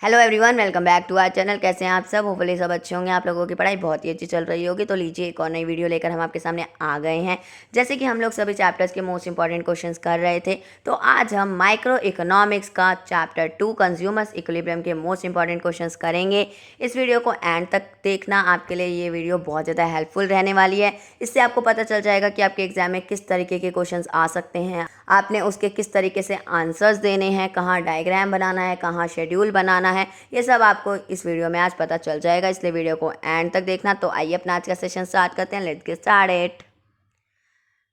Hello everyone, welcome back to our channel. कैसे हैं आप सब? होपफुली सब अच्छे होंगे। आप लोगों की पढ़ाई बहुत ही अच्छी चल रही होगी। तो लीजिए, एक और नई वीडियो लेकर हम आपके सामने आ गए हैं। जैसे कि हम लोग सभी चैप्टर्स के मोस्ट इंपॉर्टेंट क्वेश्चंस कर रहे थे, तो आज हम माइक्रो इकोनॉमिक्स का चैप्टर 2 कंज्यूमर्स इक्विलिब्रियम के मोस्ट इंपॉर्टेंट क्वेश्चंस करेंगे। इस वीडियो को एंड तक देखना, आपके लिए ये वीडियो बहुत ज़्यादा हेल्पफुल रहने वाली है। इससे आपको पता चल जाएगा कि आपके एग्जाम में किस तरीके के क्वेश्चंस आ सकते हैं, आपने उसके किस तरीके से आंसर्स देने हैं, कहाँ डायग्राम बनाना है, कहाँ शेड्यूल बनाना है, ये सब आपको इस वीडियो में आज पता चल जाएगा। इसलिए वीडियो को एंड तक देखना। तो आइए अपना आज का सेशन स्टार्ट करते हैं। Let's get started.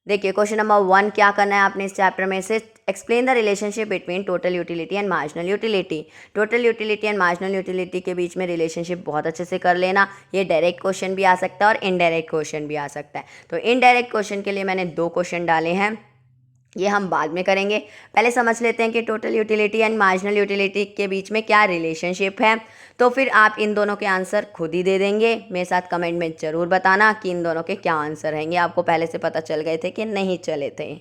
देखिए, क्वेश्चन नंबर 1 क्या करना है आपने इस चैप्टर में से, explain the relationship between total utility and marginal utility. Total utility and marginal utility के बीच में रिलेशनशिप बहुत अच्छे से कर लेना। ये डायरेक्ट क्वेश्चन भी आ सकता है और इनडायरेक्ट क्वेश्चन भी आ सकता है। तो इनडायरेक्ट क्वेश्चन के लिए मैंने 2 क्वेश्चन डाले हैं, ये हम बाद में करेंगे। पहले समझ लेते हैं कि total utility and marginal utility के बीच में क्या रिलेशनशिप है। तो फिर आप इन दोनों के आंसर खुद ही दे देंगे। मेरे साथ कमेंट में ज़रूर बताना कि इन दोनों के क्या आंसर रहेंगे। आपको पहले से पता चल गए थे कि नहीं चले थे।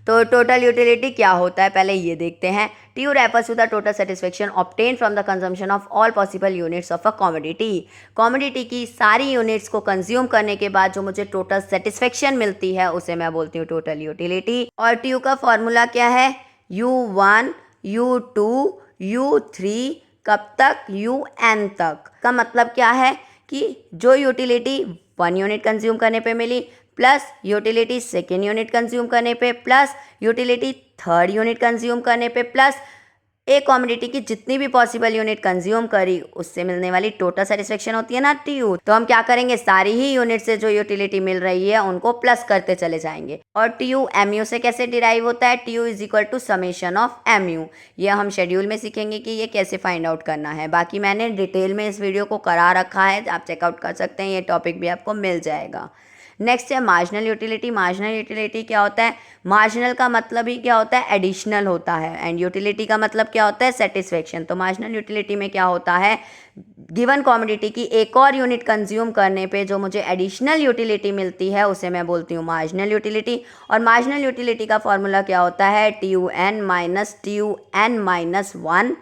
तो टोटल यूटिलिटी क्या होता है, पहले ये देखते हैं। TU refers to the total satisfaction obtained from the consumption of all possible units of a commodity। Commodity की सारी यूनिट्स को कंज्यूम करने के बाद जो मुझे टोटल सेटिस्फेक्शन मिलती है उसे मैं बोलती हूँ टोटल यूटिलिटी। और TU का फॉर्मूला क्या है? U1 U2 U3 कब तक? UN तक। का मतलब क्या है कि जो यूटिलिटी 1 यूनिट कंज्यूम करने पे मिली, plus utility 2nd unit consume करने पे, plus utility 3rd unit consume करने पे, प्लस एक कॉमोडिटी की जितनी भी पॉसिबल यूनिट कंज्यूम करी उससे मिलने वाली टोटल सेटिस्फेक्शन होती है ना TU। तो हम क्या करेंगे, सारी ही यूनिट से जो यूटिलिटी मिल रही है उनको प्लस करते चले जाएंगे। और TU MU से कैसे डिराइव होता है? TU is equal to summation of MU। ये हम शेड्यूल में सीखेंगे कि ये कैसे फाइंड आउट करना है। बाकी मैंने डिटेल में इस वीडियो को करा रखा है, आप चेकआउट कर सकते हैं, ये टॉपिक भी आपको मिल जाएगा। नेक्स्ट है मार्जिनल यूटिलिटी। मार्जिनल यूटिलिटी क्या होता है? मार्जिनल का मतलब ही क्या होता है? एडिशनल होता है। एंड यूटिलिटी का मतलब क्या होता है? सेटिस्फेक्शन। तो मार्जिनल यूटिलिटी में क्या होता है, गिवन कॉमोडिटी की एक और यूनिट कंज्यूम करने पे जो मुझे एडिशनल यूटिलिटी मिलती है उसे मैं बोलती हूँ मार्जिनल यूटिलिटी। और मार्जिनल यूटिलिटी का फॉर्मूला क्या होता है? TUN minus TUN minus 1।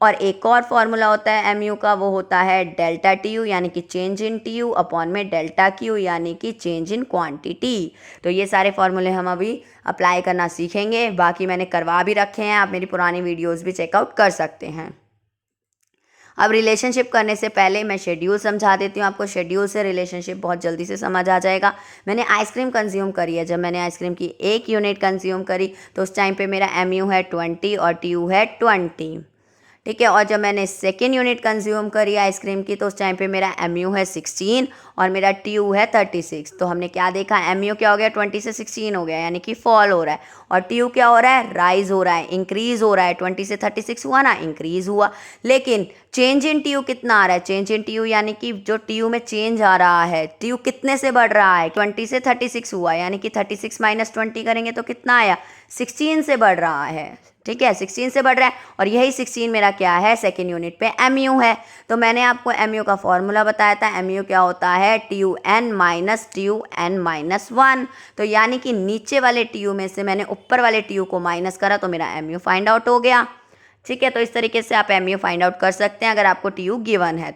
और एक और फॉर्मूला होता है MU का, वो होता है डेल्टा TU यानी कि चेंज इन TU अपॉन में डेल्टा Q यानी कि चेंज इन क्वांटिटी। तो ये सारे फॉर्मूले हम अभी अप्लाई करना सीखेंगे। बाकी मैंने करवा भी रखे हैं, आप मेरी पुरानी वीडियोस भी चेकआउट कर सकते हैं। अब रिलेशनशिप करने से पहले मैं शेड्यूल समझा देती हूँ आपको। शेड्यूल से रिलेशनशिप बहुत जल्दी से समझ आ जाएगा। मैंने आइसक्रीम कंज्यूम करी है, जब मैंने आइसक्रीम की 1 यूनिट कंज्यूम करी तो उस टाइम पे मेरा MU है 20 और TU है 20, ठीक है। और जब मैंने 2nd यूनिट कंज्यूम करी आइसक्रीम की तो उस टाइम पे मेरा MU है 16 और मेरा TU है 36। तो हमने क्या देखा, MU क्या हो गया, 20 से 16 हो गया यानी कि फॉल हो रहा है। और TU क्या हो रहा है, राइज हो रहा है, इंक्रीज हो रहा है। 20 से 36 हुआ ना, इंक्रीज हुआ। लेकिन चेंज इन TU कितना आ रहा है? चेंज इन TU यानी कि जो TU में चेंज आ रहा है, TU कितने से बढ़ रहा है? 20 से 36 हुआ यानी कि 36 माइनस 20 करेंगे तो कितना आया? 16 से बढ़ रहा है, ठीक है, 16 से बढ़ रहा है। और यही 16 मेरा क्या है? 2nd यूनिट पे MU है। तो मैंने आपको MU का फॉर्मूला बताया था। MU क्या होता है? TUN minus TUN minus 1। तो यानी कि नीचे वाले TU में से मैंने ऊपर वाले TU को माइनस करा तो मेरा MU फाइंड आउट हो गया, ठीक है। तो इस तरीके से आप MU फाइंड आउट कर सकते हैं अगर आपको TU गिवन है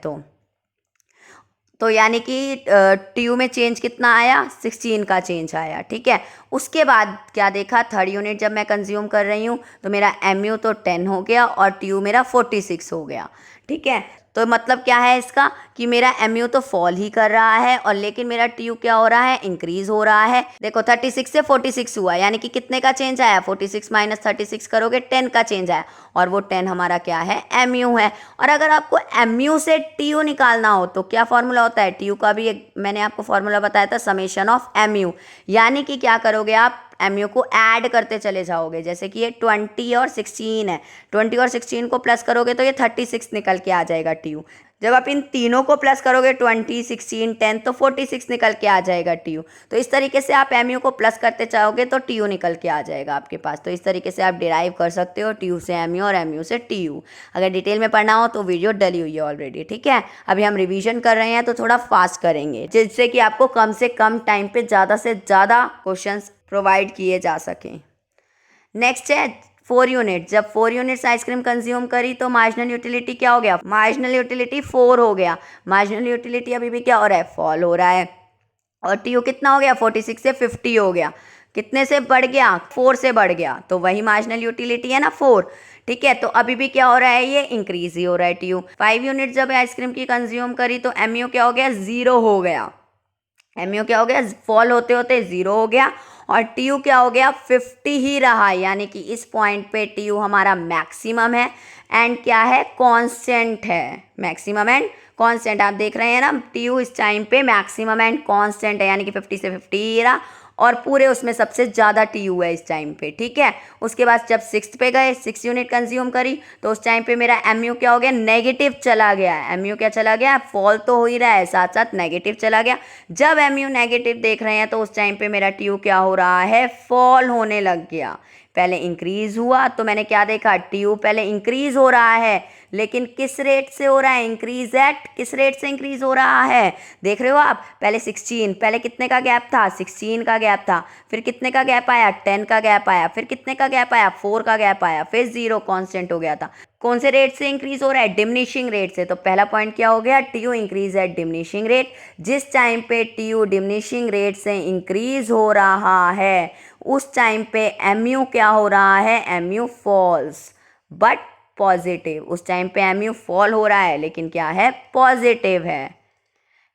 तो यानी कि TU में चेंज कितना आया? 16 का चेंज आया, ठीक है। उसके बाद क्या देखा, 3rd यूनिट जब मैं कंज्यूम कर रही हूँ तो मेरा MU तो 10 हो गया और TU मेरा 46 हो गया, ठीक है। तो मतलब क्या है इसका कि मेरा MU तो फॉल ही कर रहा है और लेकिन मेरा TU क्या हो रहा है? इंक्रीज हो रहा है। देखो 36 से 46 हुआ यानी कि कितने का चेंज आया? 46 माइनस 36 करोगे 10 का चेंज आया और वो 10 हमारा क्या है? MU है। और अगर आपको MU से TU निकालना हो तो क्या फॉर्मूला होता है? TU का भी एक मैंने आपको फॉर्मूला बताया था, समेशन ऑफ MU। यानी कि क्या करोगे आप? MU को ऐड करते चले जाओगे। जैसे कि ये 20 और 16 है, 20 और 16 को प्लस करोगे तो ये 36 निकल के आ जाएगा TU। जब आप इन तीनों को प्लस करोगे 20 16 10 तो 46 निकल के आ जाएगा TU। तो इस तरीके से आप MU को प्लस करते चाहोगे तो TU निकल के आ जाएगा आपके पास। तो इस तरीके से आप डिराइव कर सकते हो TU से MU और MU से TU। अगर डिटेल में पढ़ना हो तो वीडियो डली हुई है ऑलरेडी, ठीक है। अभी हम रिवीजन कर रहे हैं तो थोड़ा फास्ट करेंगे जिससे कि आपको कम से कम टाइम पे ज़्यादा से ज़्यादा क्वेश्चंस प्रोवाइड किए जा सकें। नेक्स्ट है 4 यूनिट, जब 4 यूनिट्स आइसक्रीम कंज्यूम करी तो मार्जिनल यूटिलिटी क्या हो गया, मार्जिनल यूटिलिटी 4 हो गया। मार्जिनल यूटिलिटी अभी भी क्या हो रहा है, फॉल हो रहा है। और टीयू कितना हो गया, 46 से 50 हो गया। कितने से बढ़ गया, 4 से बढ़ गया, तो वही मार्जिनल यूटिलिटी है ना 4। ठीक है, तो अभी भी क्या हो रहा है, ये इंक्रीज ही हो रहा है टीयू। 5 यूनिट जब आइसक्रीम की कंज्यूम करी तो एमयू क्या हो गया, 0 हो गया। एमयू क्या हो गया, फॉल होते होते 0 हो गया। और टीयू क्या हो गया, 50 ही रहा, यानी कि इस पॉइंट पे टीयू हमारा मैक्सिमम है एंड क्या है, कांस्टेंट है। मैक्सिमम एंड कांस्टेंट आप देख रहे हैं ना, टीयू इस टाइम पे मैक्सिमम एंड कांस्टेंट है, यानी कि 50 से 50 ही रहा और पूरे उसमें सबसे ज़्यादा टीयू है इस टाइम पे। ठीक है, उसके बाद जब 6 पे गए, 6 यूनिट कंज्यूम करी तो उस टाइम पे मेरा एमयू क्या हो गया, नेगेटिव चला गया। एमयू क्या चला गया, फॉल तो हो ही रहा है, साथ साथ नेगेटिव चला गया। जब एमयू नेगेटिव देख रहे हैं तो उस टाइम पे मेरा टीयू क्या हो रहा है, फॉल होने लग गया। पहले इंक्रीज हुआ तो मैंने क्या देखा, टीयू पहले इंक्रीज हो रहा है, लेकिन किस रेट से हो रहा है, इंक्रीज एट किस रेट से इंक्रीज हो रहा है, देख रहे हो आप। पहले 16, पहले कितने का गैप था, 16 का गैप था, फिर कितने का गैप आया, 10 का गैप आया, फिर कितने का गैप आया, 4 का गैप आया, फिर 0 कांस्टेंट हो गया था। कौन से रेट से इंक्रीज हो रहा है, डिमिनिशिंग रेट से। तो पहला पॉइंट क्या हो गया, TU increase at diminishing rate. जिस टाइम पे टीयू डिमिनिशिंग रेट से इंक्रीज हो रहा है उस टाइम पे एमयू क्या हो रहा है, एमयू फॉल्स बट पॉजिटिव। उस टाइम पे एमयू फॉल हो रहा है लेकिन क्या है, पॉजिटिव है।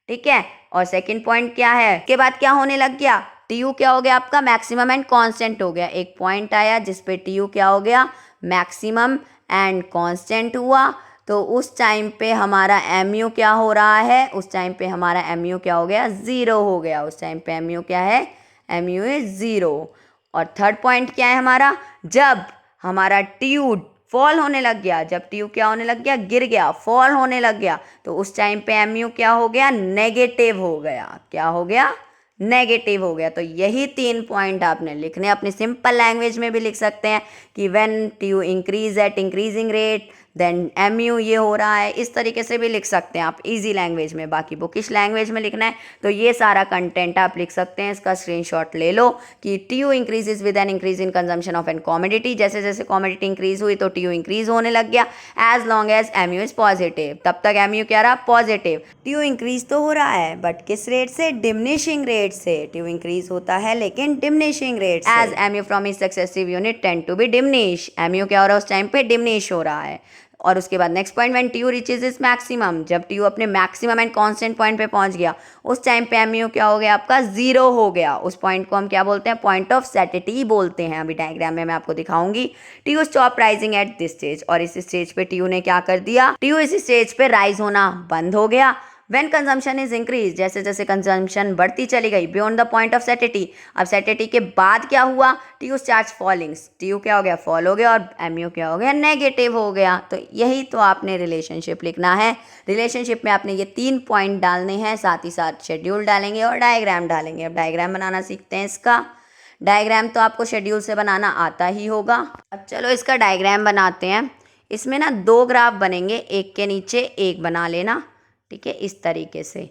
ठीक है, और सेकंड पॉइंट क्या है, इसके बाद क्या होने लग गया, टीयू क्या हो गया आपका, मैक्सिमम एंड कांस्टेंट हो गया। एक पॉइंट आया जिस पे टीयू क्या हो गया, मैक्सिमम एंड कांस्टेंट हुआ, तो उस टाइम पे हमारा एमयू क्या हो रहा है, उस टाइम पे हमारा एमयू क्या हो गया, 0 हो गया। उस टाइम पे एमयू क्या है, एमयू इज 0। और थर्ड पॉइंट क्या है हमारा, जब हमारा टीयू फॉल होने लग गया, जब टीयू क्या होने लग गया, गिर गया, फॉल होने लग गया, तो उस टाइम पे एमयू क्या हो गया, नेगेटिव हो गया। क्या हो गया, नेगेटिव हो गया। तो यही 3 पॉइंट आपने लिखने, अपनी सिंपल लैंग्वेज में भी लिख सकते हैं कि when TU increase at increasing rate then MU ये हो रहा है। इस तरीके से भी लिख सकते हैं आप इजी लैंग्वेज में। बाकी बुकिश लैंग्वेज में लिखना है तो ये सारा कंटेंट आप लिख सकते हैं। इसका स्क्रीनशॉट ले लो कि TU increases with an increase in consumption of an commodity. जैसे जैसे कॉमोडिटी इंक्रीज हुई तो टीयू इंक्रीज होने लग गया as long as MU is positive. तब तक एमयू क्या रहा, पॉजिटिव। टीयू इंक्रीज तो हो रहा है बट किस रेट से, डिमिनिशिंग रेट से। टीयू इंक्रीज होता है लेकिन डिमिनिशिंग रेट से। As MU from is successive unit tend to be diminish. MU क्या हो रहा है उस टाइम पे, डिमिनिश हो रहा है। और उसके बाद next point, when TU reaches is maximum, जब टीयू अपने मैक्सिमम एंड कांस्टेंट पॉइंट पे पहुंच गया उस टाइम पे एमयू क्या हो गया आपका, 0 हो गया। उस पॉइंट को हम क्या बोलते हैं, पॉइंट ऑफ सैटिटी बोलते हैं। अभी डायग्राम में मैं आपको दिखाऊंगी। TU stop rising at this stage, और इस स्टेज पे टीयू ने क्या कर दिया, टीयू इस स्टेज पे राइज होना बंद हो गया। When consumption is increased, जैसे जैसे कंजम्पशन बढ़ती चली गई बियॉन्ड द पॉइंट ऑफ सैटिटी, अब सैटिटी के बाद क्या हुआ, टीयू स्टार्ट्स फॉलिंग, टीयू क्या हो गया, फॉल हो गया, और एमयू क्या हो गया, नेगेटिव हो गया। तो यही तो आपने रिलेशनशिप लिखना है। रिलेशनशिप में आपने ये 3 पॉइंट डालने हैं, साथ ही साथ शेड्यूल डालेंगे और डायग्राम डालेंगे। अब डायग्राम बनाना सीखते हैं। इसका डायग्राम तो आपको शेड्यूल से बनाना आता ही होगा। अब चलो इसका डायग्राम बनाते हैं। इसमें ना 2 ग्राफ बनेंगे, एक के नीचे एक बना लेना। ठीक है, इस तरीके से।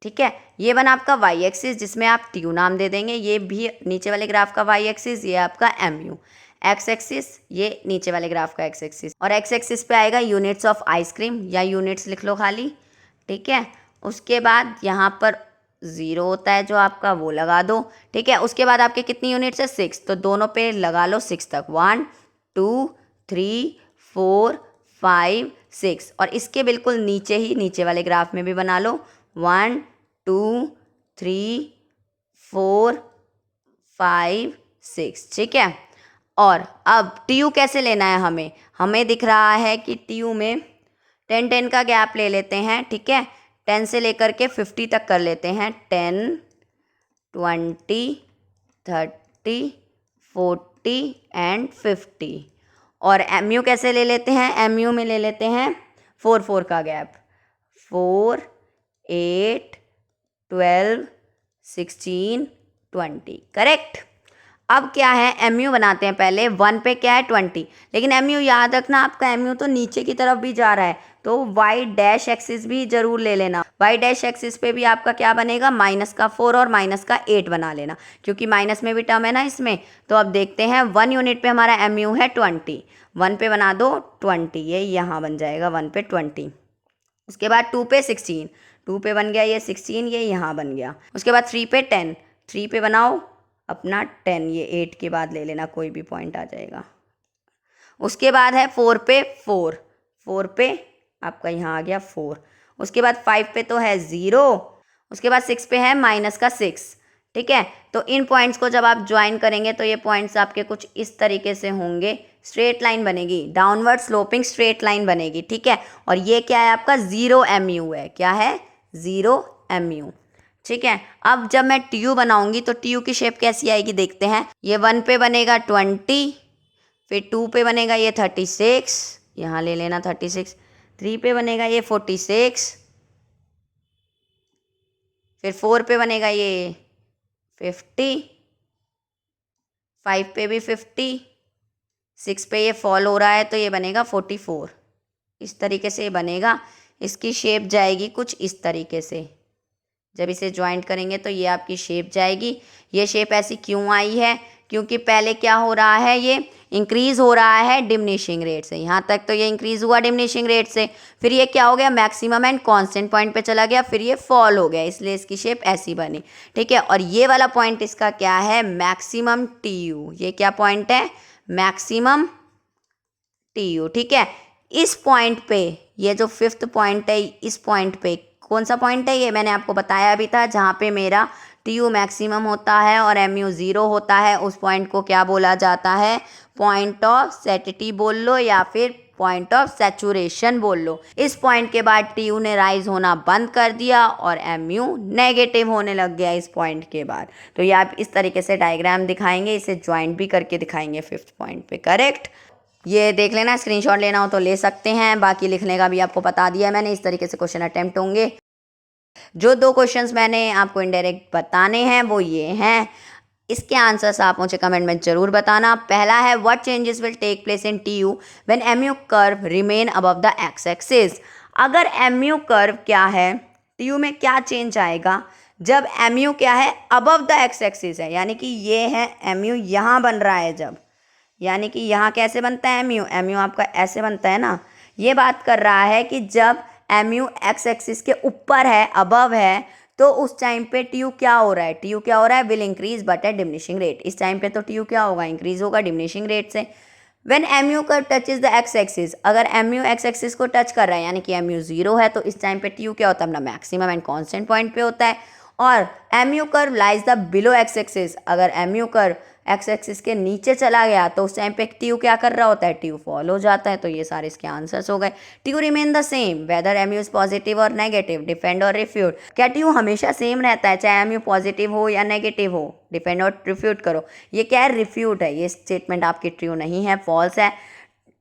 ठीक है, ये बना आपका वाई एक्सिस जिसमें आप टीयू नाम दे देंगे। ये भी नीचे वाले ग्राफ का वाई एक्सिस, ये आपका एमयू। एक्स एक्सिस, ये नीचे वाले ग्राफ का एक्स एक्सिस, और एक्स एक्सिस पे आएगा यूनिट्स ऑफ आइसक्रीम, या यूनिट्स लिख लो खाली। ठीक है, उसके बाद यहाँ पर 0 होता है जो आपका, वो लगा दो। ठीक है, उसके बाद आपके कितनी यूनिट्स है, 6, तो दोनों पे लगा लो 6 तक, 1 2 3 4 5 6। और इसके बिल्कुल नीचे ही, नीचे वाले ग्राफ में भी बना लो 1 2 3 4 5 6। ठीक है, और अब टीयू कैसे लेना है हमें, हमें दिख रहा है कि टीयू में 10-10 का गैप ले लेते हैं। ठीक है, 10 से लेकर के 50 तक कर लेते हैं, 10 20 30 40 एंड 50। और एमयू कैसे ले लेते हैं, एमयू में ले लेते हैं 4-4 का गैप, 4 8 12 16 20। करेक्ट। अब क्या है, एमयू बनाते हैं। पहले 1 पे क्या है, 20, लेकिन एमयू याद रखना आपका एमयू तो नीचे की तरफ भी जा रहा है। तो वाई डैश एक्सिस भी जरूर ले लेना। वाई डैश एक्सिस पे भी आपका क्या बनेगा, -4 और -8 बना लेना, क्योंकि माइनस में भी टर्म है ना इसमें। तो अब देखते हैं 1 यूनिट पे हमारा mu है 20, 1 पे बना दो 20, ये यहाँ बन जाएगा 1 पे 20। उसके बाद 2 पे 16, 2 पे बन गया ये 16, ये यहाँ बन गया। उसके बाद 3 पे 10, 3 पे बनाओ अपना 10, ये 8 के बाद ले लेना, कोई भी पॉइंट आ जाएगा। उसके बाद है 4 पे 4, 4 पे आपका यहाँ आ गया 4। उसके बाद 5 पे तो है 0। उसके बाद 6 पे है -6। ठीक है, तो इन पॉइंट्स को जब आप ज्वाइन करेंगे तो ये पॉइंट्स आपके कुछ इस तरीके से होंगे, स्ट्रेट लाइन बनेगी, डाउनवर्ड स्लोपिंग स्ट्रेट लाइन बनेगी। ठीक है, और ये क्या है आपका 0 mu है, क्या है 0 mu। ठीक है, अब जब मैं TU बनाऊंगी तो TU की शेप कैसी आएगी देखते हैं। ये 1 पे बनेगा 20, फिर 2 पे बनेगा ये 36, यहाँ ले लेना 36, 3 पे बनेगा ये 46, फिर 4 पे बनेगा ये 50, 5 पे भी 50, 6 पे ये फॉल हो रहा है तो ये बनेगा 44। इस तरीके से ये बनेगा, इसकी शेप जाएगी कुछ इस तरीके से। जब इसे ज्वाइंट करेंगे तो ये आपकी शेप जाएगी। ये शेप ऐसी क्यों आई है, क्योंकि पहले क्या हो रहा है, ये इंक्रीज़ हो रहा है डिमिनिशिंग रेट से। यहाँ तक तो ये इंक्रीज़ हुआ डिमिनिशिंग रेट से, फिर ये क्या हो गया, मैक्सिमम एंड कांस्टेंट पॉइंट पे चला गया, फिर ये फॉल हो गया, इसलिए इसकी शेप ऐसी बनी। ठीक है, और ये वाला पॉइंट इसका क्या है, मैक्सिमम TU। ये क्या पॉइंट है, मैक्सिमम TU। ठीक है, इस पॉइंट पे, ये जो 5th पॉइंट है, इस पॉइंट पे कौन सा पॉइंट है, ये मैंने आपको बताया भी था, जहाँ पे मेरा TU मैक्सिमम होता है और mu 0 होता है, उस पॉइंट को क्या बोला जाता है, पॉइंट ऑफ सैटिटी बोल लो या फिर पॉइंट ऑफ सैचुरेशन बोल लो। इस पॉइंट के बाद TU ने राइज होना बंद कर दिया और mu नेगेटिव होने लग गया इस पॉइंट के बाद। तो ये आप इस तरीके से डायग्राम दिखाएंगे, इसे ज्वाइंट भी करके दिखाएंगे 5th पॉइंट पे। करेक्ट, ये देख लेना, स्क्रीनशॉट लेना हो तो ले सकते हैं, बाकी लिखने का भी आपको बता दिया है मैंने। इस तरीके से क्वेश्चन अटेम्प्ट होंगे। जो 2 क्वेश्चंस मैंने आपको इनडायरेक्ट बताने हैं वो ये हैं, इसके आंसर्स आप मुझे कमेंट में ज़रूर बताना। पहला है, what changes will take place in TU when mu curve remain above the X axis. अगर mu कर्व क्या है, TU में क्या चेंज आएगा जब mu क्या है, अबव द एक्स एक्सिस है, यानी कि ये है mu यहाँ बन रहा है जब, यानी कि यहाँ कैसे बनता है mu आपका ऐसे बनता है ना। ये बात कर रहा है कि जब mu एक्स एक्सिस के ऊपर है, अबव है, तो उस टाइम पे TU क्या हो रहा है, TU क्या हो रहा है, will increase but at diminishing rate. इस टाइम पे तो TU क्या होगा, इंक्रीज होगा डिमिनिशिंग रेट से। When mu curve touches the X axis, अगर mu एक्स एक्सिस को टच कर रहा है यानी कि mu 0 है, तो इस टाइम पे TU क्या होता है, अपना मैक्सिमम एंड कांस्टेंट पॉइंट पे होता है। और mu curve lies the below x axis, अगर mu कर्व एक्स एक्सिस के नीचे चला गया तो उस टाइम पे TU क्या कर रहा होता है, TU फॉल हो जाता है। तो ये सारे इसके आंसर्स हो गए। TU remain the same whether mu is positive और नेगेटिव, डिफेंड और रिफ्यूट। क्या TU हमेशा सेम रहता है चाहे mu पॉजिटिव हो या नेगेटिव हो, डिफेंड और रिफ्यूट करो। ये क्या है, रिफ्यूट है, ये स्टेटमेंट आपकी ट्रू नहीं है, फॉल्स है।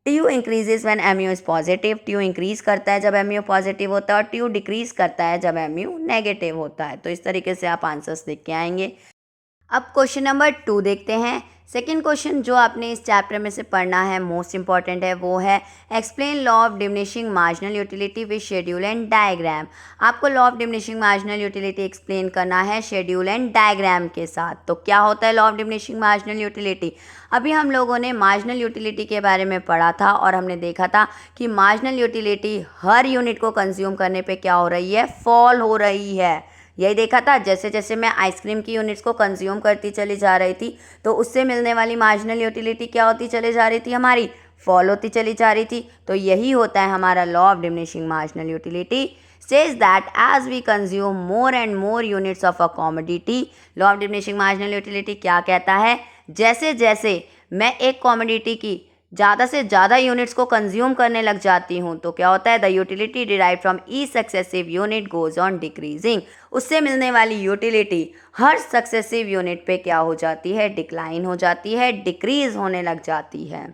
TU increases when mu is positive, TU increase करता है जब mu पॉजिटिव होता है, और TU डिक्रीज करता है जब mu नेगेटिव होता है। तो इस तरीके से आप आंसर्स देख के आएंगे। अब क्वेश्चन नंबर 2 देखते हैं। सेकंड क्वेश्चन जो आपने इस चैप्टर में से पढ़ना है, मोस्ट इंपॉर्टेंट है, वो है explain law of diminishing marginal utility with schedule and diagram. आपको law of diminishing marginal utility explain करना है शेड्यूल एंड डायग्राम के साथ। तो क्या होता है law of diminishing marginal utility, अभी हम लोगों ने मार्जिनल यूटिलिटी के बारे में पढ़ा था और हमने देखा था कि मार्जिनल यूटिलिटी हर यूनिट को कंज्यूम करने पे क्या हो रही है, फॉल हो रही है। यही देखा था, जैसे जैसे मैं आइसक्रीम की यूनिट्स को कंज्यूम करती चली जा रही थी तो उससे मिलने वाली मार्जिनल यूटिलिटी क्या होती चली जा रही थी, हमारी फॉल होती चली जा रही थी। तो यही होता है हमारा law of diminishing marginal utility. says that as we consume more and more units of a commodity, law of diminishing marginal utility क्या कहता है, जैसे जैसे मैं एक कॉमोडिटी की ज़्यादा से ज़्यादा यूनिट्स को कंज्यूम करने लग जाती हूँ तो क्या होता है, the utility derive from each successive unit goes on decreasing. उससे मिलने वाली यूटिलिटी हर सक्सेसिव यूनिट पे क्या हो जाती है, डिक्लाइन हो जाती है, डिक्रीज होने लग जाती है।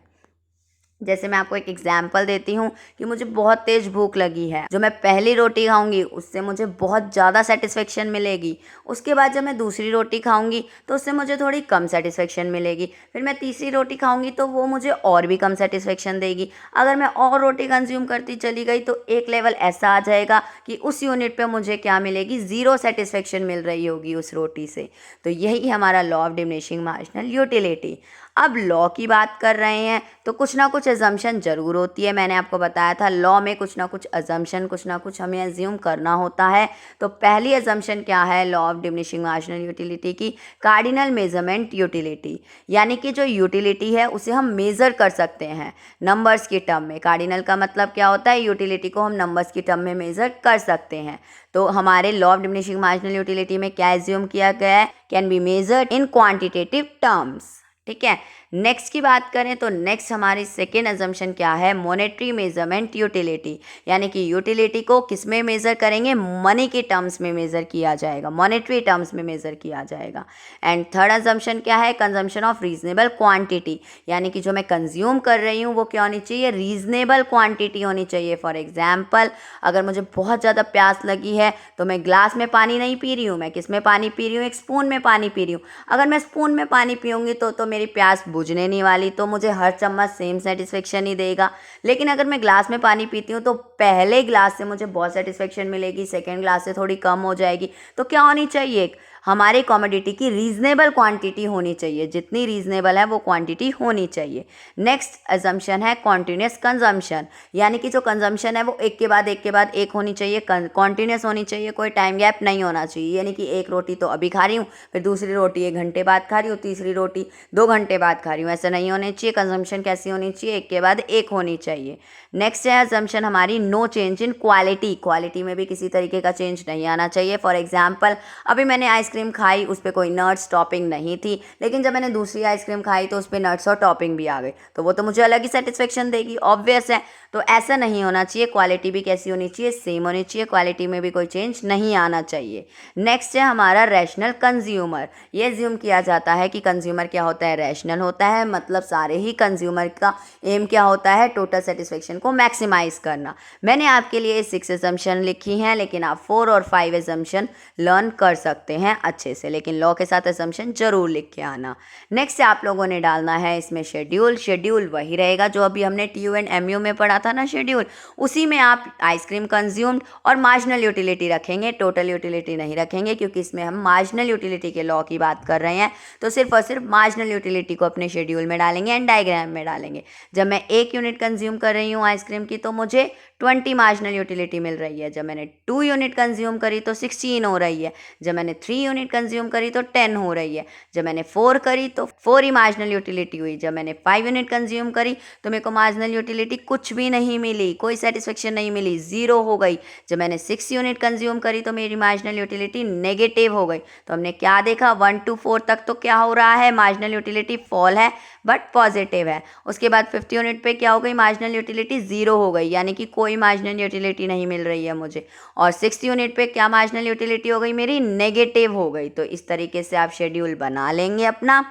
जैसे मैं आपको एक एग्जाम्पल देती हूँ कि मुझे बहुत तेज़ भूख लगी है, जो मैं पहली रोटी खाऊंगी उससे मुझे बहुत ज़्यादा सेटिस्फेक्शन मिलेगी। उसके बाद जब मैं दूसरी रोटी खाऊंगी तो उससे मुझे थोड़ी कम सेटिस्फेक्शन मिलेगी। फिर मैं तीसरी रोटी खाऊंगी तो वो मुझे और भी कम सेटिस्फेक्शन देगी। अगर मैं और रोटी कंज्यूम करती चली गई तो एक लेवल ऐसा आ जाएगा कि उस यूनिट पे मुझे क्या मिलेगी, ज़ीरो सेटिस्फेक्शन मिल रही होगी उस रोटी से। तो यही हमारा law of diminishing marginal utility. अब लॉ की बात कर रहे हैं तो कुछ ना कुछ अजम्पशन ज़रूर होती है। मैंने आपको बताया था लॉ में कुछ ना कुछ अजम्पशन, कुछ ना कुछ हमें अज्यूम करना होता है। तो पहली अजम्पशन क्या है law of diminishing marginal utility की? कार्डिनल मेजरमेंट यूटिलिटी, यानी कि जो यूटिलिटी है उसे हम मेज़र कर सकते हैं नंबर्स की टर्म में। कार्डिनल का मतलब क्या होता है? यूटिलिटी को हम नंबर्स की टर्म में मेज़र कर सकते हैं। तो हमारे law of diminishing marginal utility में क्या एज्यूम किया गया है? Can be measured in quantitative terms. ठीक है। नेक्स्ट की बात करें तो नेक्स्ट हमारी सेकेंड अजम्पशन क्या है? मॉनेटरी मेजरमेंट यूटिलिटी, यानी कि यूटिलिटी को किस में मेज़र करेंगे? मनी के टर्म्स में मेज़र किया जाएगा, मॉनेटरी टर्म्स में मेज़र किया जाएगा। एंड थर्ड अजम्पशन क्या है? कंजम्पशन ऑफ रीजनेबल क्वांटिटी, यानी कि जो मैं कंज्यूम कर रही हूँ वो क्या होनी चाहिए? रीजनेबल क्वांटिटी होनी चाहिए। फॉर एग्जाम्पल, अगर मुझे बहुत ज़्यादा प्यास लगी है तो मैं ग्लास में पानी नहीं पी रही हूँ, मैं किस में पानी पी रही हूँ? एक स्पून में पानी पी रही हूँ। अगर मैं स्पून में पानी पीऊँगी तो मेरी प्यास बुझने नहीं वाली, तो मुझे हर चम्मच सेम सेटिस्फेक्शन ही देगा। लेकिन अगर मैं ग्लास में पानी पीती हूँ तो पहले ग्लास से मुझे बहुत सेटिस्फेक्शन मिलेगी, सेकेंड ग्लास से थोड़ी कम हो जाएगी। तो क्या होनी चाहिए? हमारी कॉमोडिटी की रीजनेबल क्वांटिटी होनी चाहिए, जितनी रीजनेबल है वो क्वांटिटी होनी चाहिए। नेक्स्ट अजम्पशन है कॉन्टिन्यूस कंजम्पशन, यानी कि जो कंजम्पशन है वो एक के बाद एक के बाद एक होनी चाहिए, कॉन्टिन्यूस होनी चाहिए, कोई टाइम गैप नहीं होना चाहिए। यानी कि एक रोटी तो अभी खा रही हूँ, फिर दूसरी रोटी 1 घंटे बाद खा रही हूँ, तीसरी रोटी 2 घंटे बाद खा रही हूँ, ऐसा नहीं होना चाहिए। कंजम्पशन कैसी होनी चाहिए? एक के बाद एक होनी चाहिए। नेक्स्ट है अजम्पशन हमारी no change in quality, quality में भी किसी तरीके का चेंज नहीं आना चाहिए। फॉर एग्जाम्पल, अभी मैंने आइसक्रीम खाई, उस पर कोई नट्स टॉपिंग नहीं थी, लेकिन जब मैंने दूसरी आइसक्रीम खाई तो उस पर नट्स और टॉपिंग भी आ गई, तो वो तो मुझे अलग ही सेटिस्फेक्शन देगी, ऑब्वियस है। तो ऐसा नहीं होना चाहिए, क्वालिटी भी कैसी होनी चाहिए? सेम होनी चाहिए, क्वालिटी में भी कोई चेंज नहीं आना चाहिए। नेक्स्ट है हमारा रैशनल कंज्यूमर। ये एज्यूम किया जाता है कि कंज्यूमर क्या होता है? रैशनल होता है, मतलब सारे ही कंज्यूमर का एम क्या होता है? टोटल सेटिस्फेक्शन को मैक्सिमाइज करना। मैंने आपके लिए 6 एजम्पशन लिखी हैं, लेकिन आप 4 और 5 एजम्पशन लर्न कर सकते हैं अच्छे से, लेकिन लॉ के साथ एजम्पशन जरूर लिख के आना। नेक्स्ट आप लोगों ने डालना है इसमें शेड्यूल। शेड्यूल वही रहेगा जो अभी हमने टीयू एंड एमयू में पढ़ा था ना, शेड्यूल, उसी में आप आइसक्रीम कंज्यूम्ड और मार्जिनल यूटिलिटी रखेंगे, टोटल यूटिलिटी नहीं रखेंगे, क्योंकि इसमें हम मार्जिनल यूटिलिटी के लॉ की बात कर रहे हैं। तो सिर्फ और सिर्फ मार्जिनल यूटिलिटी को अपने शेड्यूल में डालेंगे एंड डायग्राम में डालेंगे। जब मैं 1 यूनिट कंज्यूम कर रही हूँ आइसक्रीम की तो मुझे 20 मार्जिनल यूटिलिटी मिल रही है। जब मैंने 2 यूनिट कंज्यूम करी तो 16 हो रही है। जब मैंने 3 यूनिट कंज्यूम करी तो 10 हो रही है। जब मैंने 4 करी तो 4 ही मार्जिनल यूटिलिटी हुई। जब मैंने 5 यूनिट कंज्यूम करी तो मेरे को मार्जिनल यूटिलिटी कुछ भी नहीं मिली, कोई सेटिस्फेक्शन नहीं मिली, 0 हो गई। जब मैंने 6 यूनिट कंज्यूम करी तो मेरी मार्जिनल यूटिलिटी नेगेटिव हो गई। तो हमने क्या देखा? 1 to 4 तक तो क्या हो रहा है? मार्जिनल यूटिलिटी फॉल है बट पॉजिटिव है। उसके बाद 50 यूनिट पे क्या हो गई? मार्जिनल यूटिलिटी 0 हो गई, यानी कि कोई मार्जिनल यूटिलिटी नहीं मिल रही है मुझे। और 6 यूनिट पे क्या मार्जिनल यूटिलिटी हो गई? मेरी नेगेटिव हो गई। तो इस तरीके से आप शेड्यूल बना लेंगे अपना।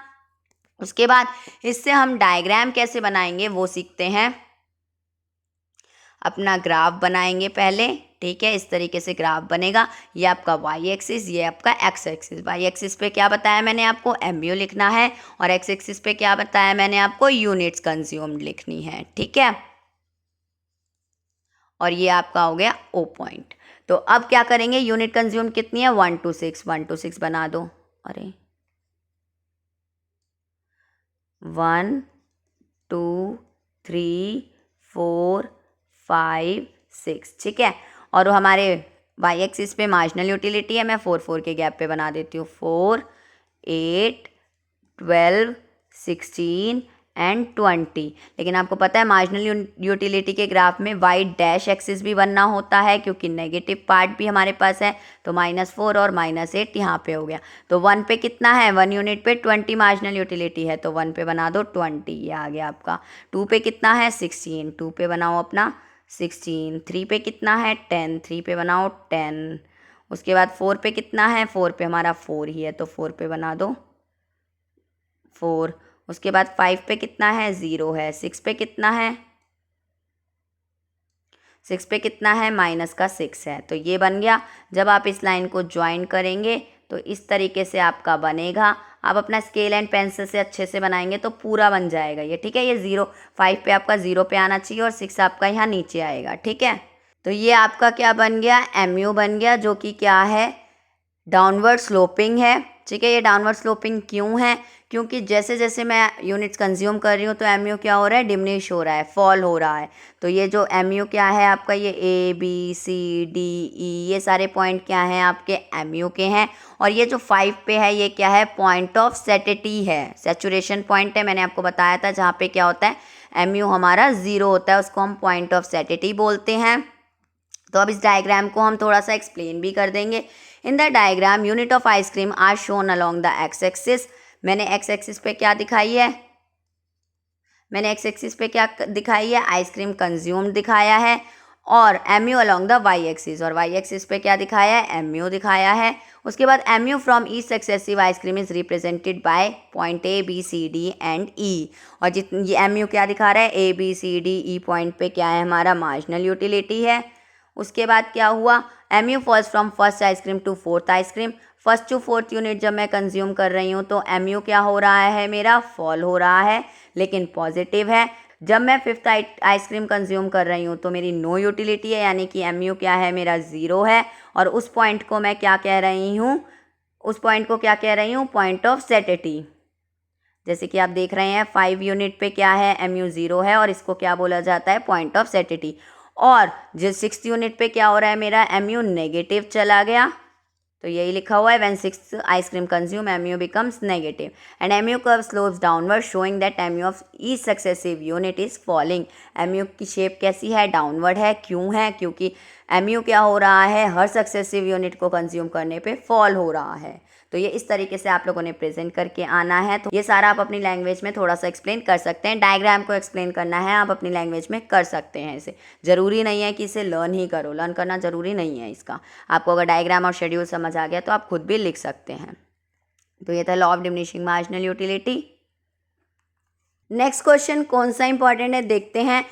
उसके बाद इससे हम डायग्राम कैसे बनाएंगे वो सीखते हैं। अपना ग्राफ बनाएंगे पहले, ठीक है, इस तरीके से ग्राफ बनेगा। ये आपका वाई एक्सिस, ये आपका एक्स एक्सिस। वाई एक्सिस पे क्या बताया मैंने आपको? एमयू लिखना है, और एक्स एक्सिस पे क्या बताया मैंने आपको? यूनिट्स कंज्यूम्ड लिखनी है, ठीक है। और ये आपका हो गया ओ पॉइंट। तो अब क्या करेंगे? यूनिट कंज्यूम कितनी है? 1 to 6, 1 to 6 बना दो। अरे 1 2 3 4 5 6, ठीक है। और वो हमारे वाई एक्सिस पे मार्जिनल यूटिलिटी है, मैं 4 4 के गैप पे बना देती हूँ। 4 8 12 16 एंड 20। लेकिन आपको पता है मार्जिनल यूटिलिटी के ग्राफ में वाई डैश एक्सिस भी बनना होता है, क्योंकि नेगेटिव पार्ट भी हमारे पास है। तो -4 और -8 यहाँ पे हो गया। तो 1 पे कितना है? 1 यूनिट पे 20 मार्जिनल यूटिलिटी है, तो 1 पे बना दो 20, ये आ गया आपका। 2 पे कितना है? 16, 2 पे बनाओ अपना 16। 3 पे कितना है? 10, 3 पे बनाओ 10। उसके बाद 4 पे कितना है? 4 पे हमारा 4 ही है, तो 4 पे बना दो 4। उसके बाद 5 पे कितना है, 0 है, 6 पे कितना है, 6 पे कितना है, -6 है। तो ये बन गया। जब आप इस लाइन को ज्वाइन करेंगे तो इस तरीके से आपका बनेगा। आप अपना स्केल एंड पेंसिल से अच्छे से बनाएंगे तो पूरा बन जाएगा ये, ठीक है। ये 0 5 पे आपका 0 पे आना चाहिए और 6 आपका यहाँ नीचे आएगा, ठीक है। तो ये आपका क्या बन गया, MU बन गया, जो कि क्या है, डाउनवर्ड स्लोपिंग है, ठीक है। ये डाउनवर्ड स्लोपिंग क्यों है, क्योंकि जैसे जैसे मैं यूनिट्स कंज्यूम कर रही हूँ तो MU क्या हो रहा है, डिमिनिश हो रहा है, फॉल हो रहा है। तो ये जो MU क्या है आपका, ये ABCDE ये सारे पॉइंट क्या हैं आपके, MU के हैं। और ये जो 5 पे है ये क्या है, पॉइंट ऑफ सेटिटी है, सेचुरेशन पॉइंट है। मैंने आपको बताया था जहाँ पे क्या होता है, MU हमारा 0 होता है, उसको हम पॉइंट ऑफ सेटिटी बोलते हैं। तो अब इस डायग्राम को हम थोड़ा सा एक्सप्लेन भी कर देंगे। In the diagram unit of ice cream are shown along the X axis. मैंने एक्स एक्सिस पे क्या दिखाई है, मैंने एक्स एक्सिस पे क्या दिखाई है, आइसक्रीम कंज्यूम्ड दिखाया है। और MU along the Y axis, और वाई एक्सिस पे क्या दिखाया है, MU दिखाया है। उसके बाद MU from each successive ice cream is represented by point ABCD and E। और जितनी ये MU क्या दिखा रहा है, ABCDE पॉइंट पे क्या है हमारा, मार्जिनल यूटिलिटी है। उसके बाद क्या हुआ, MU falls from first ice cream to fourth ice cream. First to fourth unit जब मैं कंज्यूम कर रही हूँ तो MU क्या हो रहा है, मेरा फॉल हो रहा है, लेकिन पॉजिटिव है। जब मैं फिफ्थ आइसक्रीम कंज्यूम कर रही हूँ तो मेरी नो यूटिलिटी है, यानी कि MU क्या है, मेरा 0 है। और उस पॉइंट को मैं क्या कह रही हूँ, उस पॉइंट को क्या कह रही हूँ, पॉइंट ऑफ सेटिटी। जैसे कि आप देख रहे हैं 5 यूनिट पे क्या है, MU 0 है, और इसको क्या बोला जाता है, पॉइंट ऑफ सेटिटी। और जो 6 यूनिट पे क्या हो रहा है, मेरा MU नेगेटिव चला गया। तो यही लिखा हुआ है, when 6th ice cream consume MU becomes negative and MU curve slopes downward showing that MU of each successive unit is falling. MU की शेप कैसी है, डाउनवर्ड है। क्यों है, क्योंकि MU क्या हो रहा है, हर सक्सेसिव यूनिट को कंज्यूम करने पे फॉल हो रहा है। तो ये इस तरीके से आप लोगों ने प्रेजेंट करके आना है। तो ये सारा आप अपनी लैंग्वेज में थोड़ा सा एक्सप्लेन कर सकते हैं। डायग्राम को एक्सप्लेन करना है आप अपनी लैंग्वेज में कर सकते हैं। इसे ज़रूरी नहीं है कि इसे लर्न ही करो, लर्न करना ज़रूरी नहीं है इसका। आपको अगर डायग्राम और शेड्यूल समझ आ गया तो आप खुद भी लिख सकते हैं। तो ये था law of diminishing marginal utility. Next question कौन सा इंपॉर्टेंट है देखते हैं।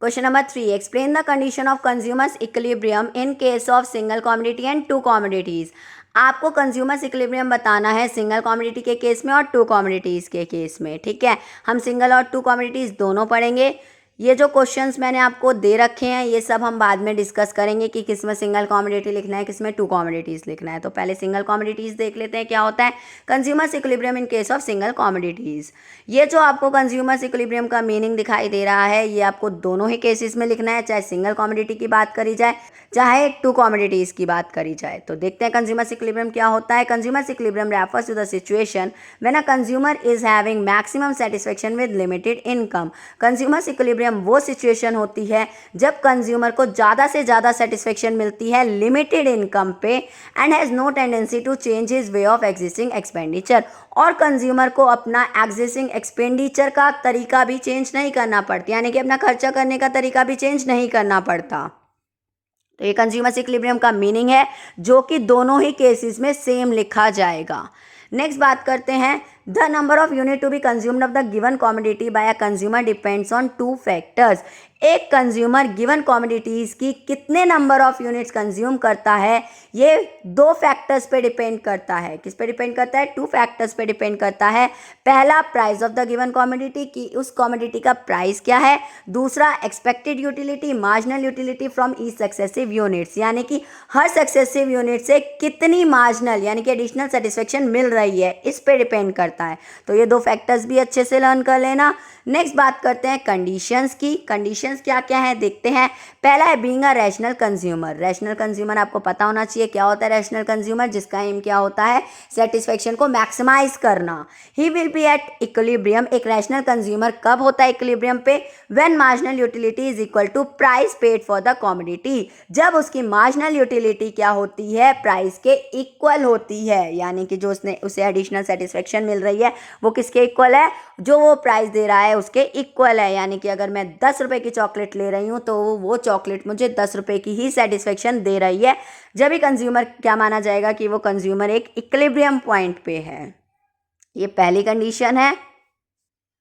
Question number 3, explain the condition of consumers equilibrium in case of single commodity and two commodities. आपको कंज्यूमर्स इक्विलिब्रियम बताना है सिंगल कमोडिटी के केस में और टू कमोडिटीज़ के केस में, ठीक है। हम सिंगल और टू कमोडिटीज़ दोनों पढ़ेंगे। ये जो क्वेश्चंस मैंने आपको दे रखे हैं ये सब हम बाद में डिस्कस करेंगे कि किस में सिंगल कमोडिटी लिखना है, किस में टू कमोडिटीज़ लिखना है। तो पहले सिंगल कमोडिटीज़ देख लेते हैं क्या होता है। Consumers equilibrium in case of single commodities, ये जो आपको कंज्यूमर्स इक्विलिब्रियम का मीनिंग दिखाई दे रहा है ये आपको दोनों ही केसेस में लिखना है, चाहे सिंगल कमोडिटी की बात करी जाए चाहे टू कमोडिटीज़ की बात करी जाए। तो देखते हैं कंज्यूमर्स इक्विलिब्रियम क्या होता है। Consumers equilibrium refers to the situation when a consumer is having maximum satisfaction with limited income. Consumers equilibrium वो सिचुएशन होती है जब कंज्यूमर को ज़्यादा से ज़्यादा सेटिस्फेक्शन मिलती है लिमिटेड इनकम पे and has no tendency to change his way of existing expenditure. और कंज्यूमर को अपना एग्जिस्टिंग एक्सपेंडिचर का तरीका भी चेंज नहीं करना पड़ता, यानी कि अपना खर्चा करने का तरीका भी चेंज नहीं करना पड़ता। तो ये कंज्यूमर्स इक्विलिब्रियम का मीनिंग है जो कि दोनों ही केसेस में सेम लिखा जाएगा। नेक्स्ट बात करते हैं, the number of unit to be consumed of the given commodity by a consumer depends on two factors. एक कंज्यूमर गिवन कमोडिटीज़ की कितने नंबर ऑफ यूनिट्स कंज्यूम करता है ये दो फैक्टर्स पे डिपेंड करता है। किस पे डिपेंड करता है, टू फैक्टर्स पे डिपेंड करता है। पहला price of the given commodity की उस कमोडिटी का प्राइस क्या है, दूसरा expected utility marginal utility from each successive units, यानी कि हर सक्सेसिव यूनिट से कितनी मार्जिनल यानी कि एडिशनल सेटिस्फेक्शन मिल रही है, इस पे डिपेंड करता है। तो ये दो फैक्टर्स भी अच्छे से लर्न कर लेना। नेक्स्ट बात करते हैं कंडीशंस की। कंडीशंस क्या क्या है देखते हैं। पहला है being a rational consumer. Rational consumer आपको पता होना चाहिए क्या होता है। रैशनल कंज्यूमर जिसका एम क्या होता है, सेटिस्फेक्शन को मैक्सिमाइज करना। He will be at equilibrium. एक रैशनल कंज्यूमर कब होता है इक्विलिब्रियम पे, when marginal utility is equal to price paid for the commodity. जब उसकी मार्जिनल यूटिलिटी क्या होती है, प्राइस के इक्वल होती है, यानी कि जो उसे एडिशनल सेटिस्फेक्शन मिल रही है वो किसके इक्वल है, जो वो प्राइस दे रहा है उसके इक्वल है। यानी कि अगर मैं 10 रुपए की चॉकलेट ले रही हूँ तो वो चॉकलेट मुझे 10 रुपए की ही सेटिस्फेक्शन दे रही है। जब भी कंज्यूमर क्या माना जाएगा कि वो कंज्यूमर एक इक्विलिब्रियम पॉइंट पे है। ये पहली कंडीशन है।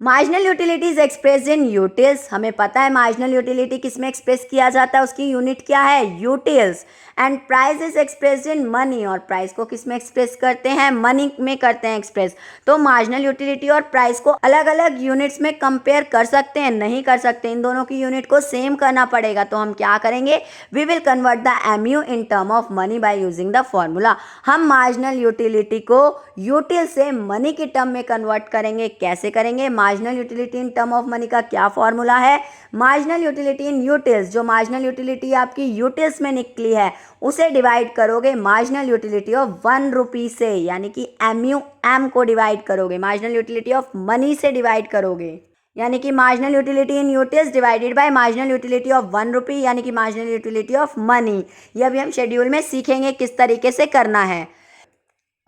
Marginal utility is expressed in utils. हमें पता है मार्जिनल यूटिलिटी किस में एक्सप्रेस किया जाता है, उसकी यूनिट क्या है, utils. And price is expressed in money, और प्राइस को किस में एक्सप्रेस करते हैं, मनी में करते हैं एक्सप्रेस। तो मार्जिनल यूटिलिटी और प्राइस को अलग अलग यूनिट्स में कंपेयर कर सकते हैं, नहीं कर सकते, इन दोनों की यूनिट को सेम करना पड़ेगा। तो हम क्या करेंगे, we will convert the MU in term of money by using the formula. हम मार्जिनल यूटिलिटी को यूटिल से मनी की टर्म में कन्वर्ट करेंगे। कैसे करेंगे, marginal utility in term of money का क्या फॉर्मूला है, मार्जिनल यूटिलिटी इन यूटिल्स, जो मार्जिनल यूटिलिटी आपकी यूटिल्स में निकली है उसे डिवाइड करोगे मार्जिनल यूटिलिटी ऑफ 1 रुपी से, यानी कि एमयू एम को डिवाइड करोगे, मार्जिनल यूटिलिटी ऑफ मनी से डिवाइड करोगे, यानी कि marginal utility in utils divided by marginal utility of 1 रुपी, यानी कि मार्जिनल यूटिलिटी ऑफ मनी। ये अभी हम शेड्यूल में सीखेंगे किस तरीके से करना है।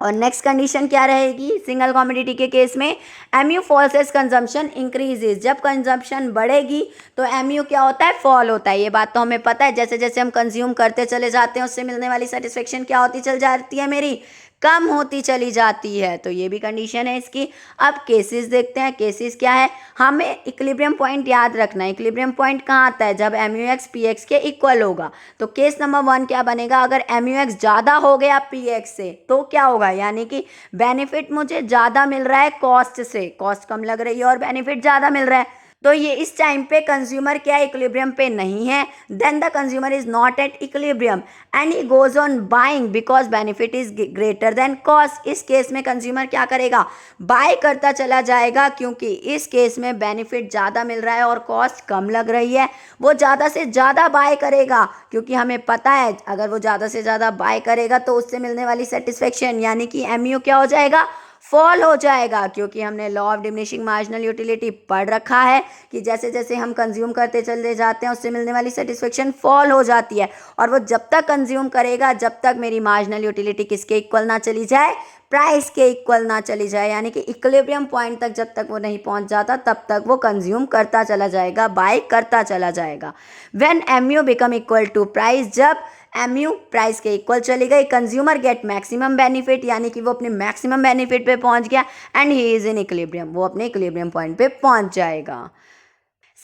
और नेक्स्ट कंडीशन क्या रहेगी, सिंगल कमोडिटी के केस में MU falls as consumption increases. जब कंजम्पशन बढ़ेगी तो एमयू क्या होता है, फॉल होता है। ये बात तो हमें पता है, जैसे जैसे हम कंज्यूम करते चले जाते हैं उससे मिलने वाली सेटिस्फेक्शन क्या होती चल जाती है, मेरी कम होती चली जाती है। तो ये भी कंडीशन है इसकी। अब केसेस देखते हैं, केसेस क्या है, हमें इक्विलिब्रियम पॉइंट याद रखना है। इक्विलिब्रियम पॉइंट कहाँ आता है, जब M U X P X के इक्वल होगा। तो केस नंबर 1 क्या बनेगा, अगर एम यू एक्स ज़्यादा हो गया पी एक्स से तो क्या होगा, यानी कि बेनिफिट मुझे ज़्यादा मिल रहा है कॉस्ट से, कॉस्ट कम लग रही है और बेनिफिट ज़्यादा मिल रहा है। तो ये इस टाइम पे कंज्यूमर क्या इक्विलिब्रियम पे नहीं है, then the consumer is not at equilibrium and he goes on buying because benefit is greater than cost. इस केस में कंज्यूमर क्या करेगा, बाय करता चला जाएगा, क्योंकि इस केस में बेनिफिट ज़्यादा मिल रहा है और कॉस्ट कम लग रही है। वो ज़्यादा से ज़्यादा बाय करेगा, क्योंकि हमें पता है अगर वो ज़्यादा से ज़्यादा बाय करेगा तो उससे मिलने वाली सेटिस्फेक्शन यानी कि एमयू क्या हो जाएगा, फॉल हो जाएगा। क्योंकि हमने law of diminishing marginal utility पढ़ रखा है कि जैसे जैसे हम कंज्यूम करते चले जाते हैं उससे मिलने वाली सेटिस्फेक्शन फॉल हो जाती है, और वो जब तक कंज्यूम करेगा जब तक मेरी मार्जिनल यूटिलिटी किसके इक्वल ना चली जाए, प्राइस के इक्वल ना चली जाए, यानी कि इक्विलिब्रियम पॉइंट तक जब तक वो नहीं पहुंच जाता तब तक वो कंज्यूम करता चला जाएगा, बाय करता चला जाएगा। When MU become equal to price, जब एमयू प्राइस के इक्वल चली गई, कंज्यूमर गेट मैक्सिमम बेनिफिट, यानी कि वो अपने मैक्सिमम बेनिफिट पे पहुंच गया, and he is in equilibrium, वो अपने इक्विलिब्रियम पॉइंट पे पहुंच जाएगा।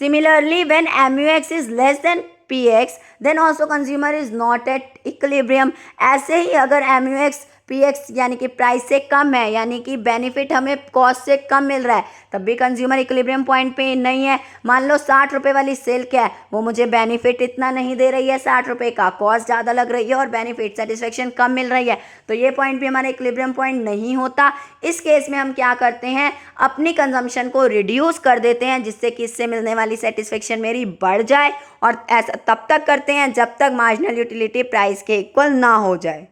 Similarly, when MUX is less than PX, then also consumer is not at equilibrium। ऐसे ही अगर MUX PX यानी कि प्राइस से कम है, यानी कि बेनिफिट हमें कॉस्ट से कम मिल रहा है, तब भी कंज्यूमर इक्विलिब्रियम पॉइंट पे नहीं है। मान लो 60 रुपये वाली सेल क्या है, वो मुझे बेनिफिट इतना नहीं दे रही है 60 रुपये का, कॉस्ट ज़्यादा लग रही है और बेनिफिट सेटिस्फेक्शन कम मिल रही है, तो ये पॉइंट भी हमारा इक्विलिब्रियम पॉइंट नहीं होता। इस केस में हम क्या करते हैं, अपनी कंजम्पशन को रिड्यूस कर देते हैं, जिससे कि इससे मिलने वाली सेटिस्फेक्शन मेरी बढ़ जाए, और ऐसा तब तक करते हैं जब तक मार्जिनल यूटिलिटी प्राइस के इक्वल ना हो जाए।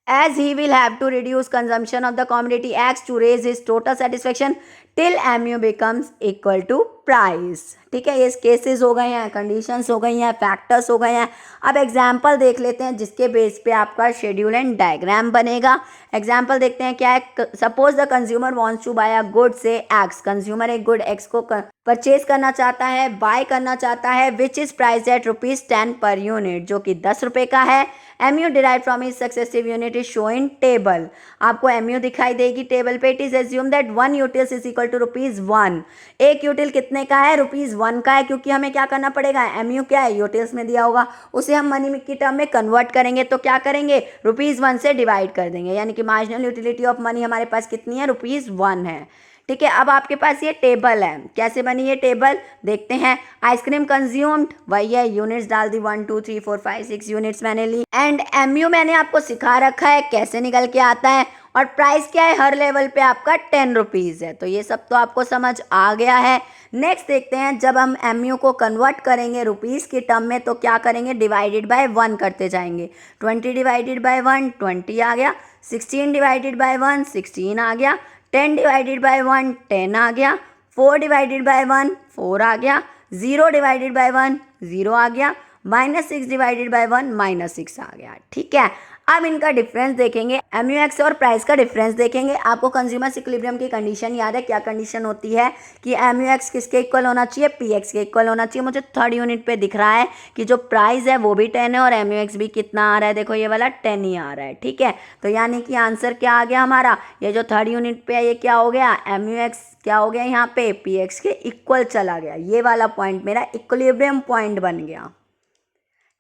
As he will have to reduce consumption of the commodity X to raise his total satisfaction till MU becomes equal to price। ठीक है, ये केसेस हो गए हैं, कंडीशंस हो गई हैं, फैक्टर्स हो गए हैं। अब एग्जाम्पल देख लेते हैं जिसके बेस पे आपका शेड्यूल एंड डायग्राम बनेगा। एग्जाम्पल देखते हैं क्या है। Suppose the consumer wants to buy a good say X, consumer एक गुड एक्स को परचेज करना चाहता है, बाय करना चाहता है, which is price at ₹10 per unit, जो कि 10 रुपये का है। MU derived from each successive unit is shown in table। आपको MU दिखाई देगी टेबल पे। It is assume that 1 utils is equal to ₹1। एक यूटिल कितने का है, ₹1 का है, क्योंकि हमें क्या करना पड़ेगा, MU क्या है, यूटिल्स में दिया होगा, उसे हम मनी की टर्म में कन्वर्ट करेंगे। तो क्या करेंगे, ₹1 से डिवाइड कर देंगे, यानी कि मार्जिनल यूटिलिटी ऑफ मनी हमारे पास कितनी है, ₹1 है। ठीक है, अब आपके पास ये टेबल है, कैसे बनी ये टेबल देखते हैं। आइसक्रीम कंज्यूम्ड, वही है, यूनिट्स डाल दी 1 2 3 4 5 6 यूनिट्स मैंने ली, एंड MU मैंने आपको सिखा रखा है कैसे निकल के आता है, और प्राइस क्या है, हर लेवल पे आपका 10 रुपीज़ है। तो ये सब तो आपको समझ आ गया है। नेक्स्ट देखते हैं, जब हम MU को कन्वर्ट करेंगे रुपीज़ की टर्म में तो क्या करेंगे, डिवाइडेड बाय 1 करते जाएंगे। 20 डिवाइडेड बाय 1 20 आ गया, 16 डिवाइडेड बाय 1 16 आ गया, 10 डिवाइडेड बाय 1 10 आ गया, 4 डिवाइडेड बाय 1 4 आ गया, 0 डिवाइडेड बाय 1 0 आ गया, -6 डिवाइडेड बाय 1 -6 आ गया। ठीक है, अब इनका डिफरेंस देखेंगे, MUX और प्राइस का डिफरेंस देखेंगे। आपको कंज्यूमर इक्विलिब्रियम की कंडीशन याद है, क्या कंडीशन होती है कि MUX किसके इक्वल होना चाहिए, PX के इक्वल होना चाहिए। मुझे थर्ड यूनिट पे दिख रहा है कि जो प्राइस है वो भी 10 है और MUX भी कितना आ रहा है, देखो ये वाला 10 ही आ रहा है, ठीक है। तो यानी कि आंसर क्या आ गया हमारा, ये जो थर्ड यूनिट पे है ये क्या हो गया, MUX क्या हो गया यहाँ पे, PX के इक्वल चला गया। ये वाला पॉइंट मेरा इक्विलिब्रियम पॉइंट बन गया,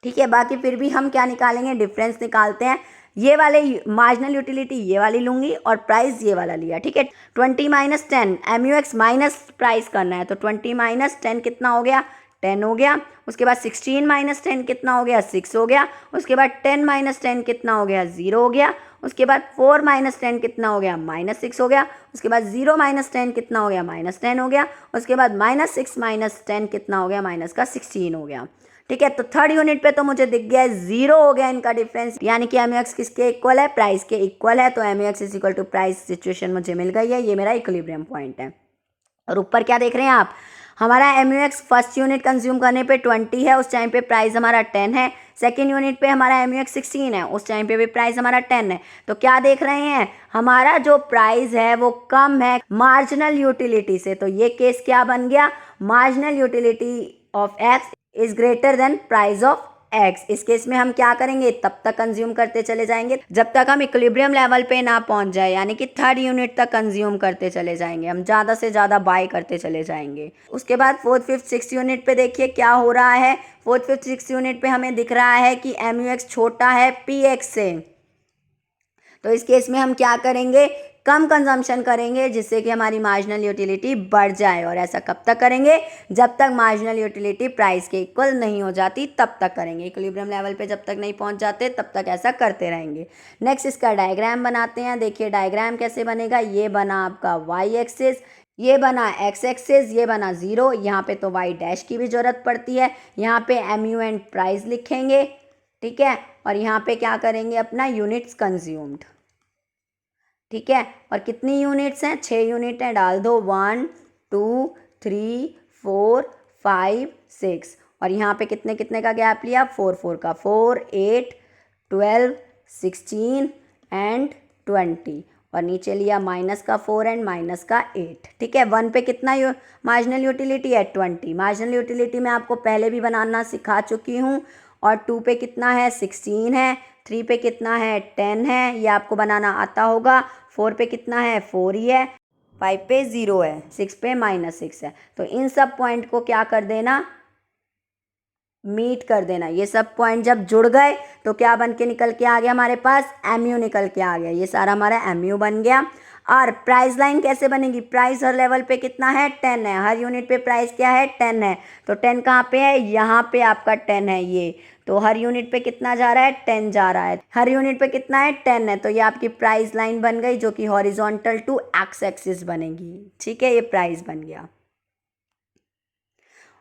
ठीक है। बाकी फिर भी हम क्या निकालेंगे, डिफरेंस निकालते हैं। ये वाले मार्जिनल यूटिलिटी ये वाली लूंगी और प्राइस ये वाला लिया, ठीक है। 20 माइनस 10, MUX माइनस प्राइस करना है, तो 20 माइनस 10 कितना हो गया, 10 हो गया। उसके बाद 16 माइनस 10 कितना हो गया, 6 हो गया। उसके बाद 10 माइनस 10 कितना हो गया, 0 हो गया। उसके बाद 4 माइनस 10 कितना हो गया, -6 हो गया। उसके बाद 0 माइनस 10 कितना हो गया, -10 हो गया। उसके बाद -6 माइनस 10 कितना हो गया, माइनस का 16 हो गया, ठीक है। तो थर्ड यूनिट पे तो मुझे दिख गया है 0 हो गया इनका डिफरेंस, यानी कि MUX किसके इक्वल है, प्राइस के इक्वल है। तो MUX is equal to price situation मुझे मिल गई है, ये मेरा इक्विलिब्रियम पॉइंट है। और ऊपर क्या देख रहे हैं आप, हमारा MUX फर्स्ट यूनिट कंज्यूम करने पे 20 है, उस टाइम पे प्राइस हमारा 10 है। सेकेंड यूनिट पे हमारा MUX 16 है, उस टाइम पे भी प्राइस हमारा 10 है। तो क्या देख रहे हैं, हमारा जो प्राइस है वो कम है मार्जिनल यूटिलिटी से। तो ये केस क्या बन गया, marginal utility of X is greater then price of X। इस केस में हम क्या करेंगे, तब तक कंज्यूम करते चले जाएंगे जब तक हम इक्विलिब्रियम लेवल पे ना पहुंच जाए, यानी कि थर्ड यूनिट तक कंज्यूम करते चले जाएंगे, हम ज़्यादा से ज़्यादा बाय करते चले जाएंगे। उसके बाद फोर्थ फिफ्थ सिक्स यूनिट पे देखिए क्या हो रहा है। फोर्थ फिफ्थ सिक्स यूनिट पे हमें दिख रहा है कि MUX छोटा है PX से। तो इस केस में हम क्या करेंगे, कम कंजम्पशन करेंगे जिससे कि हमारी मार्जिनल यूटिलिटी बढ़ जाए। और ऐसा कब तक करेंगे, जब तक मार्जिनल यूटिलिटी प्राइस के इक्वल नहीं हो जाती तब तक करेंगे। इक्विलिब्रियम लेवल पे जब तक नहीं पहुंच जाते तब तक ऐसा करते रहेंगे। नेक्स्ट इसका डायग्राम बनाते हैं। देखिए डायग्राम कैसे बनेगा, ये बना आपका y एक्सिस, ये बना x एक्सिस, ये बना 0। यहाँ पे तो y डैश की भी जरूरत पड़ती है। यहाँ पे MU एंड प्राइस लिखेंगे, ठीक है। और यहाँ पे क्या करेंगे, अपना यूनिट्स कंज्यूम्ड, ठीक है। और कितनी यूनिट्स हैं, 6 यूनिट हैं, डाल दो 1 2 3 4 5 6। और यहाँ पे कितने कितने का गैप लिया, 4 4 का, 4 8 12 16 एंड 20। और नीचे लिया माइनस का 4 एंड माइनस का 8, ठीक है। 1 पे कितना मार्जिनल यूटिलिटी है, 20। मार्जिनल यूटिलिटी मैं आपको पहले भी बनाना सिखा चुकी हूँ। और 2 पे कितना है, 16 है। 3 पे कितना है, 10 है, ये आपको बनाना आता होगा। 4 पे कितना है, 4 ही है। 5 पे 0 है। 6 पे -6 है। तो इन सब पॉइंट को क्या कर देना, मीट कर देना। ये सब पॉइंट जब जुड़ गए तो क्या बन के निकल के आ गया हमारे पास, MU निकल के आ गया। ये सारा हमारा MU बन गया। और प्राइस लाइन कैसे बनेगी, प्राइस हर लेवल पे कितना है, 10 है। हर यूनिट पे प्राइस क्या है, 10 है। तो 10 कहाँ पे है, यहाँ पे आपका 10 है ये। तो हर यूनिट पे कितना जा रहा है, 10 जा रहा है। हर यूनिट पे कितना है, 10 है। तो ये आपकी प्राइस लाइन बन गई जो कि हॉरिजॉन्टल टू एक्स एक्सिस बनेगी, ठीक है। ये प्राइस बन गया।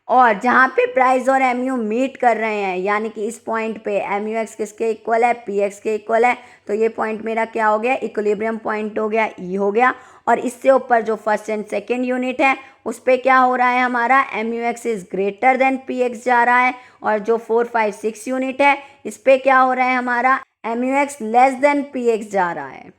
और जहाँ पे प्राइस और MU मीट कर रहे हैं, यानी कि इस पॉइंट पे MUX किसके इक्वल है, PX के इक्वल है। तो ये पॉइंट मेरा क्या हो गया, इक्विलिब्रियम पॉइंट हो गया, E हो गया। और इससे ऊपर जो फर्स्ट एंड सेकेंड यूनिट है उस पे क्या हो रहा है, हमारा MUX is greater then PX जा रहा है। और जो 4 5 6 यूनिट है इस पे क्या हो रहा है, हमारा MUX लेस देन PX जा रहा है।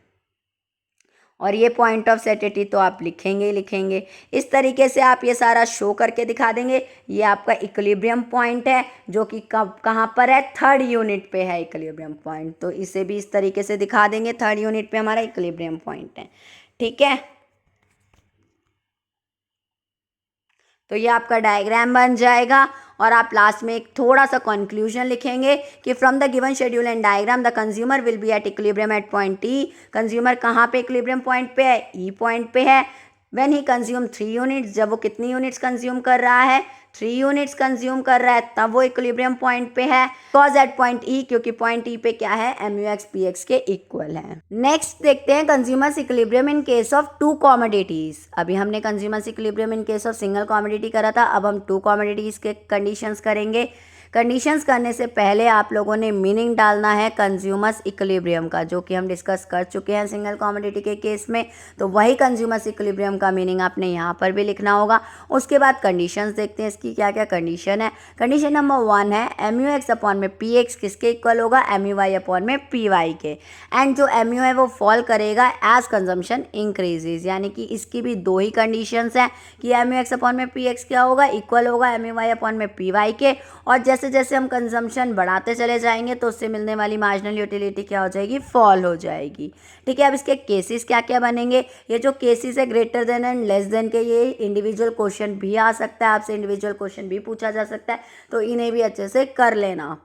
और ये पॉइंट ऑफ सेटिटी तो आप लिखेंगे ही लिखेंगे। इस तरीके से आप ये सारा शो करके दिखा देंगे। ये आपका इक्विलिब्रियम पॉइंट है जो कि कब कहाँ पर है, थर्ड यूनिट पे है इक्विलिब्रियम पॉइंट। तो इसे भी इस तरीके से दिखा देंगे, थर्ड यूनिट पे हमारा इक्विलिब्रियम पॉइंट है, ठीक है। तो ये आपका डायग्राम बन जाएगा। और आप लास्ट में एक थोड़ा सा कंक्लूजन लिखेंगे कि from the given schedule and diagram the consumer will be at equilibrium at point E. Consumer कहाँ पे इक्विलिब्रियम पॉइंट पे है, ई पॉइंट पे है। व्हेन ही कंज्यूम 3 यूनिट्स, जब वो कितनी यूनिट्स कंज्यूम कर रहा है, 3 यूनिट्स कंज्यूम कर रहा है, तब वो इक्विलिब्रियम पॉइंट पे है। कॉज एट पॉइंट ई, क्योंकि पॉइंट ई पे क्या है, MUX PX के इक्वल है। नेक्स्ट देखते हैं consumers equilibrium in case of 2 commodities. अभी हमने consumers equilibrium in case of single commodity करा था, अब हम 2 कमोडिटीज के कंडीशंस करेंगे। कंडीशंस करने से पहले आप लोगों ने मीनिंग डालना है कंज्यूमर्स इक्विलिब्रियम का, जो कि हम डिस्कस कर चुके हैं सिंगल कमोडिटी के केस में। तो वही कंज्यूमर्स इक्विलिब्रियम का मीनिंग आपने यहाँ पर भी लिखना होगा। उसके बाद कंडीशंस देखते हैं इसकी क्या क्या कंडीशन है। कंडीशन नंबर 1 है MUX अपॉन में PX किसके इक्वल होगा, MUY अपॉन में PY के। एंड जो MU है वो फॉल करेगा एज कंजम्पशन इंक्रीजेज, यानी कि इसकी भी दो ही कंडीशंस हैं कि MUX अपॉन में PX क्या होगा, इक्वल होगा MUY अपॉन में PY के। और जैसे जैसे हम कंजम्पशन बढ़ाते चले जाएंगे तो उससे मिलने वाली मार्जिनल यूटिलिटी क्या हो जाएगी, फॉल हो जाएगी। ठीक है, अब इसके केसेस क्या क्या बनेंगे। ये जो केसेस है greater than and less than के, ये इंडिविजुअल क्वेश्चन भी आ सकता है, आपसे इंडिविजुअल क्वेश्चन भी पूछा जा सकता है, तो इन्हें भी अच्छे से कर लेना।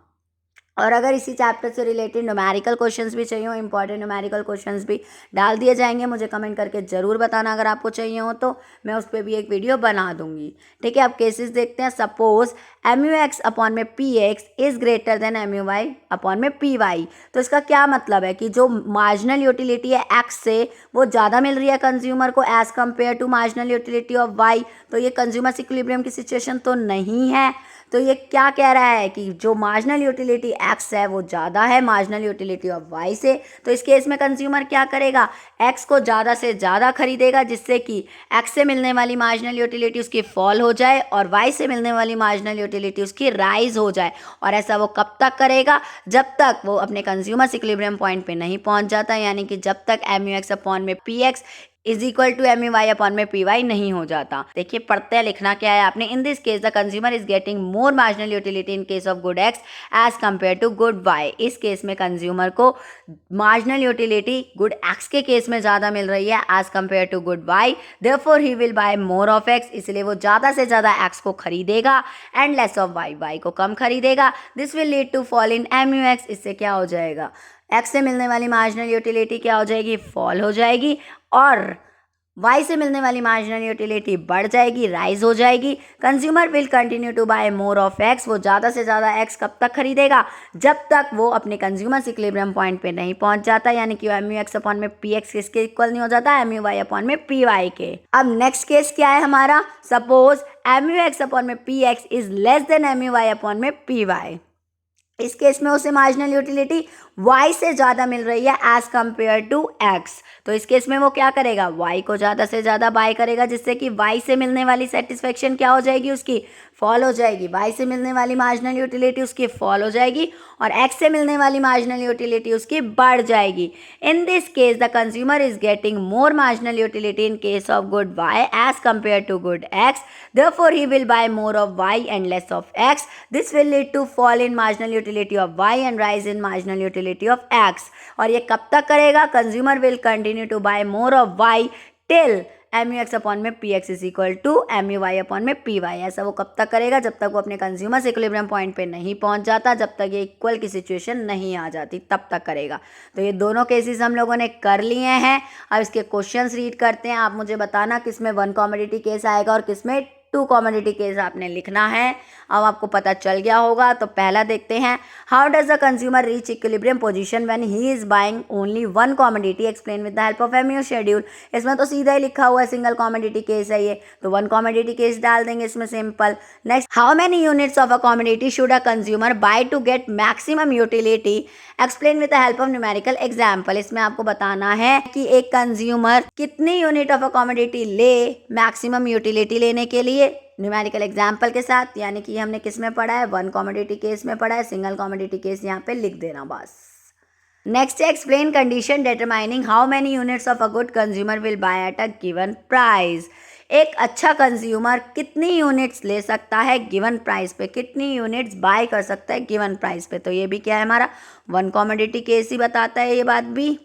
और अगर इसी चैप्टर से रिलेटेड न्यूमेरिकल क्वेश्चंस भी चाहिए हो, इंपॉर्टेंट न्यूमेरिकल क्वेश्चंस भी डाल दिए जाएंगे, मुझे कमेंट करके ज़रूर बताना। अगर आपको चाहिए हो तो मैं उस पर भी एक वीडियो बना दूंगी। ठीक है, अब केसेस देखते हैं। सपोज MUX अपॉन में PX is greater than MUY upon में PY। तो इसका क्या मतलब है कि जो मार्जिनल यूटिलिटी है X से वो ज़्यादा मिल रही है कंज्यूमर को as compare to marginal utility of Y। तो ये कंज्यूमर इक्विलिब्रियम की सिचुएशन तो नहीं है। तो ये क्या कह रहा है कि जो मार्जिनल यूटिलिटी X है वो ज़्यादा है मार्जिनल यूटिलिटी ऑफ Y से। तो इस केस में कंज्यूमर क्या करेगा, X को ज़्यादा से ज़्यादा खरीदेगा, जिससे कि X से मिलने वाली मार्जिनल यूटिलिटी उसकी फॉल हो जाए और Y से मिलने वाली मार्जिनल यूटिलिटी उसकी राइज हो जाए। और ऐसा वो कब तक करेगा, जब तक वो अपने कंज्यूमर इक्विलिब्रियम पॉइंट पे नहीं पहुंच जाता, यानी कि जब तक MUX अपॉन में PX is equal to MUY upon में PY नहीं हो जाता। देखिए पढ़ते हैं, लिखना क्या है आपने। In this case the consumer is getting more marginal utility in case of good X as compare to good Y। इस केस में कंज्यूमर को मार्जिनल यूटिलिटी गुड X के केस में ज़्यादा मिल रही है as compare to good Y, therefore he will buy more of X। इसलिए वो ज़्यादा से ज़्यादा X को खरीदेगा and less of Y, Y को कम खरीदेगा। This will lead to fall in MUX। इससे क्या हो जाएगा, X से मिलने वाली मार्जिनल यूटिलिटी क्या हो जाएगी, फॉल हो जाएगी, और Y से मिलने वाली मार्जिनल यूटिलिटी बढ़ जाएगी, राइज हो जाएगी। Consumer will continue to buy more of X। वो ज़्यादा से ज़्यादा X कब तक खरीदेगा, जब तक वो अपने कंज्यूमर इक्विलिब्रियम पॉइंट पे नहीं पहुंच जाता, यानी कि MUX अपॉन में PX किसके इक्वल नहीं हो जाता, MUY अपॉन में PY के। अब नेक्स्ट केस क्या है हमारा। सपोज MUX अपॉन में PX is less than MUY upon में PY। इस केस में उसे मार्जिनल यूटिलिटी Y से ज़्यादा मिल रही है एज कम्पेयर टू X। तो इस केस में वो क्या करेगा, Y को ज़्यादा से ज़्यादा बाय करेगा, जिससे कि Y से मिलने वाली सेटिस्फेक्शन क्या हो जाएगी, उसकी फॉल हो जाएगी। Y से मिलने वाली मार्जिनल यूटिलिटी उसकी फॉल हो जाएगी और X से मिलने वाली मार्जिनल यूटिलिटी उसकी बढ़ जाएगी। In this case the consumer is getting more marginal utility in case of good Y as compare to good X, therefore he will buy more of Y and less of X। This will lead to fall in marginal utility of Y and rise in marginal utility of X। और ये कब तक करेगा, consumer will continue to buy more of Y till MUX upon में PX is equal to MUY upon में PY। ऐसा वो कब तक करेगा, जब तक वो अपने कंज्यूमर इक्विलिब्रियम पॉइंट पे नहीं पहुंच जाता, जब तक ये इक्वल की सिचुएशन नहीं आ जाती, तब तक करेगा। तो ये दोनों केसेस हम लोगों ने कर लिए हैं। अब इसके क्वेश्चंस रीड करते हैं। आप मुझे बताना किसमें 1 कमोडिटी केस आएगा और किसमें 2 कमोडिटी केस आपने लिखना है। अब आपको पता चल गया होगा। तो पहला देखते हैं, how does the consumer reach equilibrium position when he is buying only 1 commodity, explain with the help of MU schedule. इसमें तो सीधा ही लिखा हुआ है, सिंगल कमोडिटी केस है ये, तो 1 कमोडिटी केस डाल देंगे इसमें, simple. Next, how many units of a commodity should a consumer buy to get maximum utility, explain with the help of numerical example. इसमें आपको बताना है कि एक कंज्यूमर कितनी यूनिट ऑफ अ कमोडिटी ले मैक्सिमम यूटिलिटी लेने के लिए, न्यूमेरिकल एग्जाम्पल के साथ। यानी कि हमने किस में पढ़ा है, 1 कमोडिटी केस में पढ़ा है। सिंगल कमोडिटी केस यहाँ पे लिख देना बस। नेक्स्ट है, explain condition determining how many units of a good consumer will by at a given price. एक अच्छा कंज्यूमर कितनी यूनिट्स ले सकता है गिवन प्राइस पे, कितनी यूनिट्स बाय कर सकता है गिवन प्राइस पे। तो ये भी क्या है हमारा 1 कमोडिटी केस ही बताता है ये बात भी।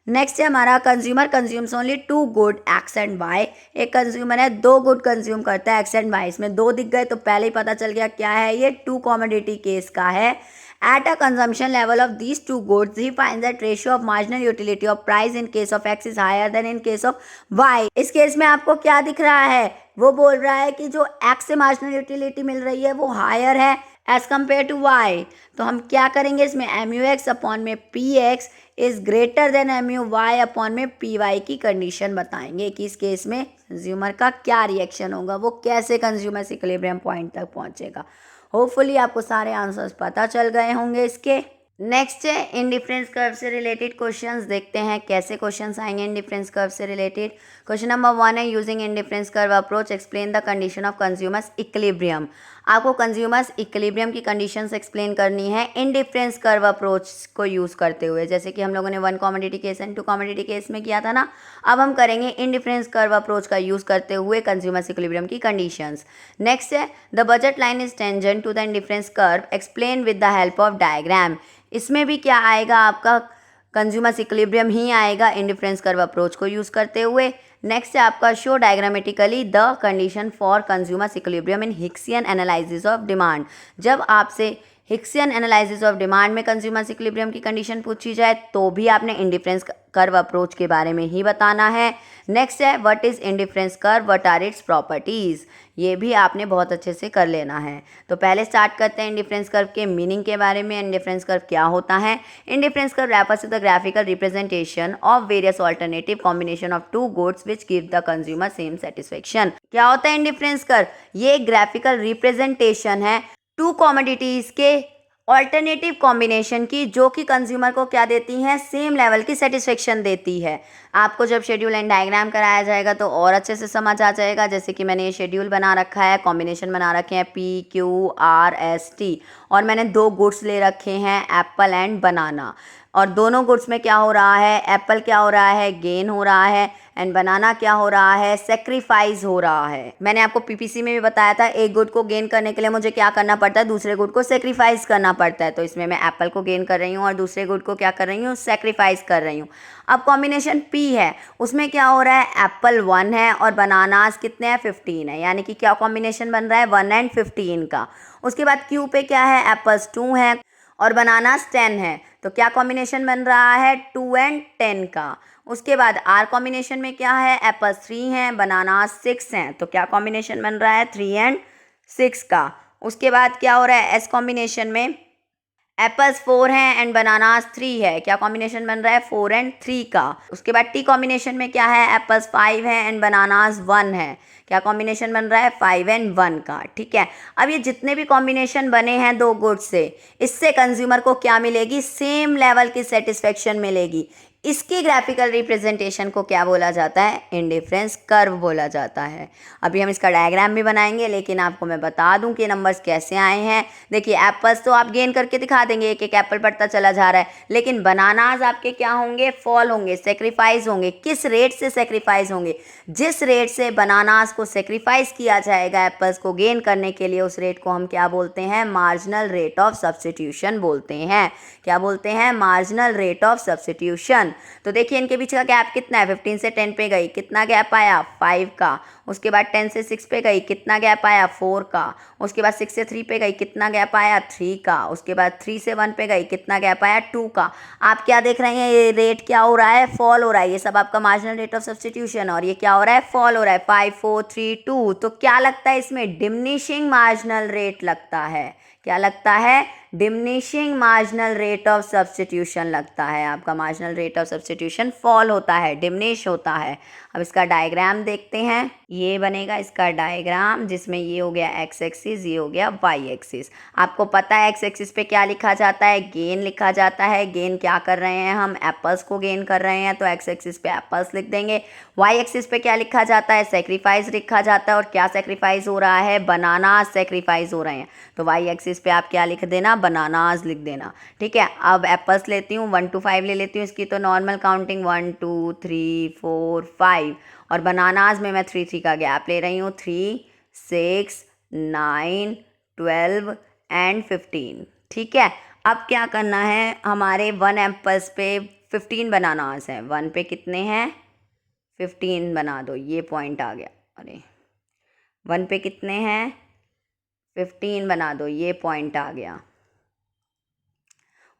नेक्स्ट है हमारा, consumer consumes only 2 good X and Y। एक कंज्यूमर है 2 गुड कंज्यूम करता है X एंड Y। इसमें 2 दिख गए तो पहले ही पता चल गया क्या है ये, 2 कमोडिटी केस का है। At a consumption level of these 2 goods he finds that ratio of marginal utility of price in case of X is higher than in case of Y। इस केस में आपको क्या दिख रहा है, वो बोल रहा है कि जो X से मार्जिनल यूटिलिटी मिल रही है वो हायर है एज कम्पेयर टू Y। तो हम क्या करेंगे इसमें, MUX अपॉन में PX is greater then MUY upon में PY की कंडीशन बताएंगे कि इस केस में कंज्यूमर का क्या रिएक्शन होगा, वो कैसे कंज्यूमर इक्विलिब्रियम पॉइंट तक पहुंचेगा। होपफुली आपको सारे आंसर्स पता चल गए होंगे इसके। नेक्स्ट है इंडिफरेंस कर्व से रिलेटेड क्वेश्चंस। देखते हैं कैसे क्वेश्चंस आएंगे इंडिफरेंस कर्व से रिलेटेड। क्वेश्चन नंबर 1 है using indifference curve approach explain the condition of consumers equilibrium. आपको कंज्यूमर्स इक्विलिब्रियम की कंडीशंस एक्सप्लेन करनी है इंडिफरेंस कर्व अप्रोच को यूज़ करते हुए, जैसे कि हम लोगों ने 1 commodity case and 2 commodity case में किया था ना। अब हम करेंगे इंडिफरेंस कर्व अप्रोच का यूज़ करते हुए कंज्यूमर्स इक्विलिब्रियम की कंडीशंस। नेक्स्ट है the budget line is tangent to the indifference curve explain with the help of diagram. इसमें भी क्या आएगा, आपका कंज्यूमर्स इक्विलिब्रियम ही आएगा इंडिफरेंस कर्व अप्रोच को यूज़ करते हुए। नेक्स्ट है आपका show diagrammatically the condition for consumers equilibrium in Hicksian analysis of demand. जब आपसे हिक्सियन एनालिसिस ऑफ डिमांड में कंज्यूमर्स इक्विलिब्रियम की कंडीशन पूछी जाए तो भी आपने इंडिफरेंस कर्व अप्रोच के बारे में ही बताना है। नेक्स्ट है what is indifference curve, what are its properties, ये भी आपने बहुत अच्छे से कर लेना है। तो पहले स्टार्ट करते हैं इंडिफरेंस कर्व के मीनिंग के बारे में। इंडिफरेंस कर्व क्या होता है? Indifference curve refers to the graphical representation of various alternative combination of two goods which give the consumer same satisfaction. क्या होता है इंडिफरेंस कर्व? ये एक ग्राफिकल रिप्रेजेंटेशन है टू कॉमोडिटीज़ के ऑल्टरनेटिव कॉम्बिनेशन की, जो कि कंज्यूमर को क्या देती हैं, सेम लेवल की सेटिस्फेक्शन देती है। आपको जब शेड्यूल एंड डायग्राम कराया जाएगा तो और अच्छे से समझ आ जाएगा। जैसे कि मैंने ये शेड्यूल बना रखा है, कॉम्बिनेशन बना रखे हैं PQRST, और मैंने 2 गुड्स ले रखे हैं एप्पल एंड बनाना। और दोनों गुड्स में क्या हो रहा है, एप्पल क्या हो रहा है, गेन हो रहा है, एंड बनाना क्या हो रहा है, सेक्रीफाइस हो रहा है। मैंने आपको PPC में भी बताया था, एक गुड को गेन करने के लिए मुझे क्या करना पड़ता है, दूसरे गुड को सेक्रीफाइस करना पड़ता है। तो इसमें मैं एप्पल को गेन कर रही हूँ और दूसरे गुड को क्या कर रही हूँ, सेक्रीफाइस कर रही हूँ। अब कॉम्बिनेशन P है, उसमें क्या हो रहा है, एप्पल 1 है और बनानास कितने हैं, 15 है, यानी कि क्या कॉम्बिनेशन बन रहा है, 1 एंड 15 का। उसके बाद Q पे क्या है, एप्पल्स 2 है और बनानास 10 है, तो क्या कॉम्बिनेशन बन रहा है, 2 एंड 10 का। उसके बाद आर कॉम्बिनेशन में क्या है, एप्पल्स 3 हैं, बनानास 6 हैं, तो क्या कॉम्बिनेशन बन रहा है, 3 एंड 6 का। उसके बाद क्या हो रहा है, एस कॉम्बिनेशन में एप्पल्स 4 हैं एंड बनानास 3 है, क्या कॉम्बिनेशन बन रहा है, 4 एंड 3 का। उसके बाद टी कॉम्बिनेशन में क्या है, एप्पल्स 5 हैं एंड बनानास 1 है, क्या कॉम्बिनेशन बन रहा है, 5 एंड 1 का। ठीक है, अब ये जितने भी कॉम्बिनेशन बने हैं 2 गुड्स से, इससे कंज्यूमर को क्या मिलेगी, सेम लेवल की सेटिस्फेक्शन मिलेगी। इसकी ग्राफिकल रिप्रेजेंटेशन को क्या बोला जाता है, इंडिफरेंस कर्व बोला जाता है। अभी हम इसका डायग्राम भी बनाएंगे, लेकिन आपको मैं बता दूं कि नंबर्स कैसे आए हैं। देखिए एप्पल्स तो आप गेन करके दिखा देंगे, एक एक एप्पल बढ़ता चला जा रहा है, लेकिन बनानास आपके क्या होंगे, फॉल होंगे, सेक्रीफाइस होंगे। किस रेट से सेक्रीफाइस होंगे, जिस रेट से बनानास को सेक्रीफाइस किया जाएगा एप्पल्स को गेन करने के लिए, उस रेट को हम क्या बोलते हैं, मार्जिनल रेट ऑफ सब्स्टिट्यूशन बोलते हैं। क्या बोलते हैं, मार्जिनल रेट ऑफ सब्स्टिट्यूशन। तो देखिए इनके बीच का गैप कितना है, 15 से 10 पे गई, कितना गैप आया, 5 का। उसके बाद 10 से 6 पे गई, कितना गैप आया, 4 का। उसके बाद 6 से 3 पे गई, कितना गैप आया, 3 का। उसके बाद 3 से 1 पे गई, कितना गैप आया, 2 का। आप क्या देख रहे हैं, ये रेट क्या हो रहा है, फॉल हो रहा है। ये सब आपका मार्जिनल रेट ऑफ सब्स्टिट्यूशन, और ये क्या हो रहा है, फॉल हो रहा है, 5 4 3 2। तो क्या लगता है इसमें, डिमिनिशिंग मार्जिनल रेट लगता है। क्या लगता है, diminishing marginal rate of substitution लगता है। आपका marginal rate of substitution fall होता है, डिमिनिश होता है। अब इसका डायग्राम देखते हैं, ये बनेगा इसका डायग्राम, जिसमें ये हो गया एक्स एक्सिस, ये हो गया वाई एक्सिस। आपको पता है एक्स एक्सिस पे क्या लिखा जाता है, गेन लिखा जाता है। गेन क्या कर रहे हैं हम, एप्पल्स को गेन कर रहे हैं, तो एक्स एक्सिस पे एप्पल्स लिख देंगे। वाई एक्सिस पे क्या लिखा जाता है, सेक्रीफाइस लिखा जाता है। और क्या सेक्रीफाइस हो रहा है, बनानास सेक्रीफाइस हो रहे हैं, तो वाई एक्सिस पे आप क्या लिख देना, बनानास लिख देना। ठीक है, अब एप्पल्स लेती हूँ, 1 to 5 ले लेती हूँ इसकी, तो नॉर्मल काउंटिंग 1 2 3 4 5, और बनानास में मैं 3 3 का गैप ले रही हूँ, 3 6 9 12 एंड 15। ठीक है, अब क्या करना है, हमारे 1 एप्पल्स पे 15 बनानास हैं, 1 पे कितने हैं, 15 बना दो, ये पॉइंट आ गया। अरे 1 पे कितने हैं, 15 बना दो, ये पॉइंट आ गया।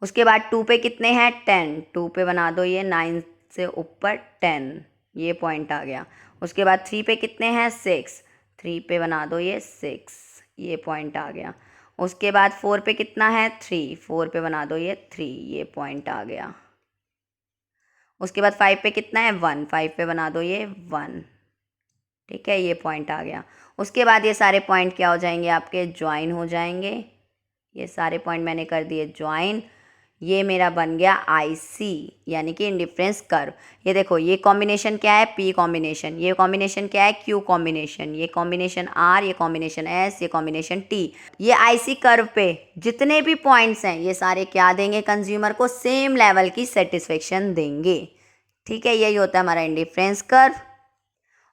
उसके बाद 2 पे कितने हैं, 10, 2 पे बना दो ये 9 से ऊपर 10, ये पॉइंट आ गया। उसके बाद 3 पे कितने हैं, 6, 3 पे बना दो ये 6, ये पॉइंट आ गया। उसके बाद 4 पे कितना है, 3, 4 पे बना दो ये 3, ये पॉइंट आ गया। उसके बाद 5 पे कितना है, 1, 5 पे बना दो ये 1। ठीक है, ये पॉइंट आ गया। उसके बाद ये सारे पॉइंट क्या हो जाएंगे, आपके ज्वाइन हो जाएंगे। ये सारे पॉइंट मैंने कर दिए ज्वाइन। ये मेरा बन गया IC यानी कि इंडिफरेंस कर्व। ये देखो, ये कॉम्बिनेशन क्या है, P कॉम्बिनेशन। ये कॉम्बिनेशन क्या है, Q कॉम्बिनेशन। ये कॉम्बिनेशन R, ये कॉम्बिनेशन S, ये कॉम्बिनेशन T। ये IC कर्व पे जितने भी पॉइंट्स हैं ये सारे क्या देंगे, कंज्यूमर को सेम लेवल की सेटिस्फेक्शन देंगे। ठीक है, यही होता है हमारा इंडिफरेंस कर्व।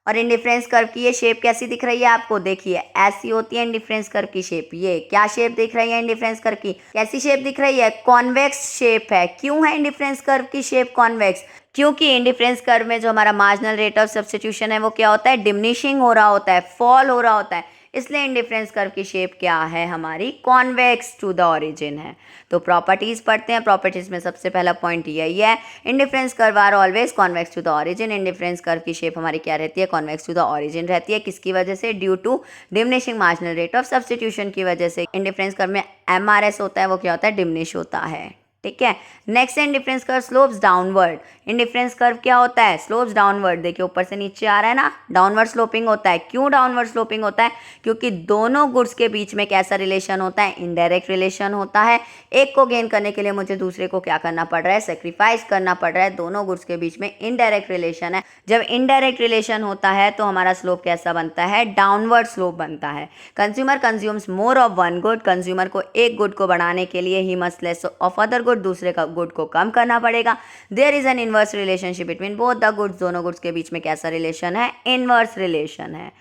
और इंडिफरेंस कर्व की ये शेप कैसी दिख रही है आपको, देखिए ऐसी होती है इंडिफरेंस कर्व की शेप। ये क्या शेप दिख रही है इंडिफरेंस कर्व की, कैसी शेप दिख रही है, कॉन्वेक्स शेप है। क्यों है इंडिफरेंस कर्व की शेप कॉन्वेक्स, क्योंकि इंडिफरेंस कर्व में जो हमारा मार्जिनल रेट ऑफ सब्स्टिट्यूशन है वो क्या होता है, डिमिनिशिंग हो रहा होता है, फॉल हो रहा होता है। इसलिए इंडिफरेंस कर्व की शेप क्या है हमारी, कॉन्वेक्स टू द ओरिजिन है। तो प्रॉपर्टीज पढ़ते हैं। प्रॉपर्टीज में सबसे पहला पॉइंट यही है, indifference curve are always convex to the origin. Indifference curve की शेप हमारी क्या रहती है, कॉन्वेक्स टू द ओरिजिन रहती है। किसकी वजह से, due to diminishing marginal rate of substitution की वजह से। इंडिफरेंस कर्व में MRS होता है, वो क्या होता है, डिमिनिश होता है। ठीक है, नेक्स्ट है indifference curve slopes downward. Indifference curve क्या होता है, स्लोप्स डाउनवर्ड। देखिए ऊपर से नीचे आ रहा है ना, डाउनवर्ड स्लोपिंग होता है। क्यों डाउनवर्ड स्लोपिंग होता है, क्योंकि दोनों गुड्स के बीच में कैसा रिलेशन होता है, इनडायरेक्ट रिलेशन होता है। एक को गेन करने के लिए मुझे दूसरे को क्या करना पड़ रहा है, सेक्रीफाइस करना पड़ रहा है। दोनों गुड्स के बीच में इनडायरेक्ट रिलेशन है। जब इनडायरेक्ट रिलेशन होता है तो हमारा स्लोप कैसा बनता है, डाउनवर्ड स्लोप बनता है। Consumer consumes more of one good. Consumer को एक गुड को बढ़ाने के लिए he must less of other good, दूसरे का गुड को कम करना पड़ेगा। There is an inverse relationship between both the goods. दोनों गुड्स के बीच में कैसा रिलेशन है, इनवर्स रिलेशन है।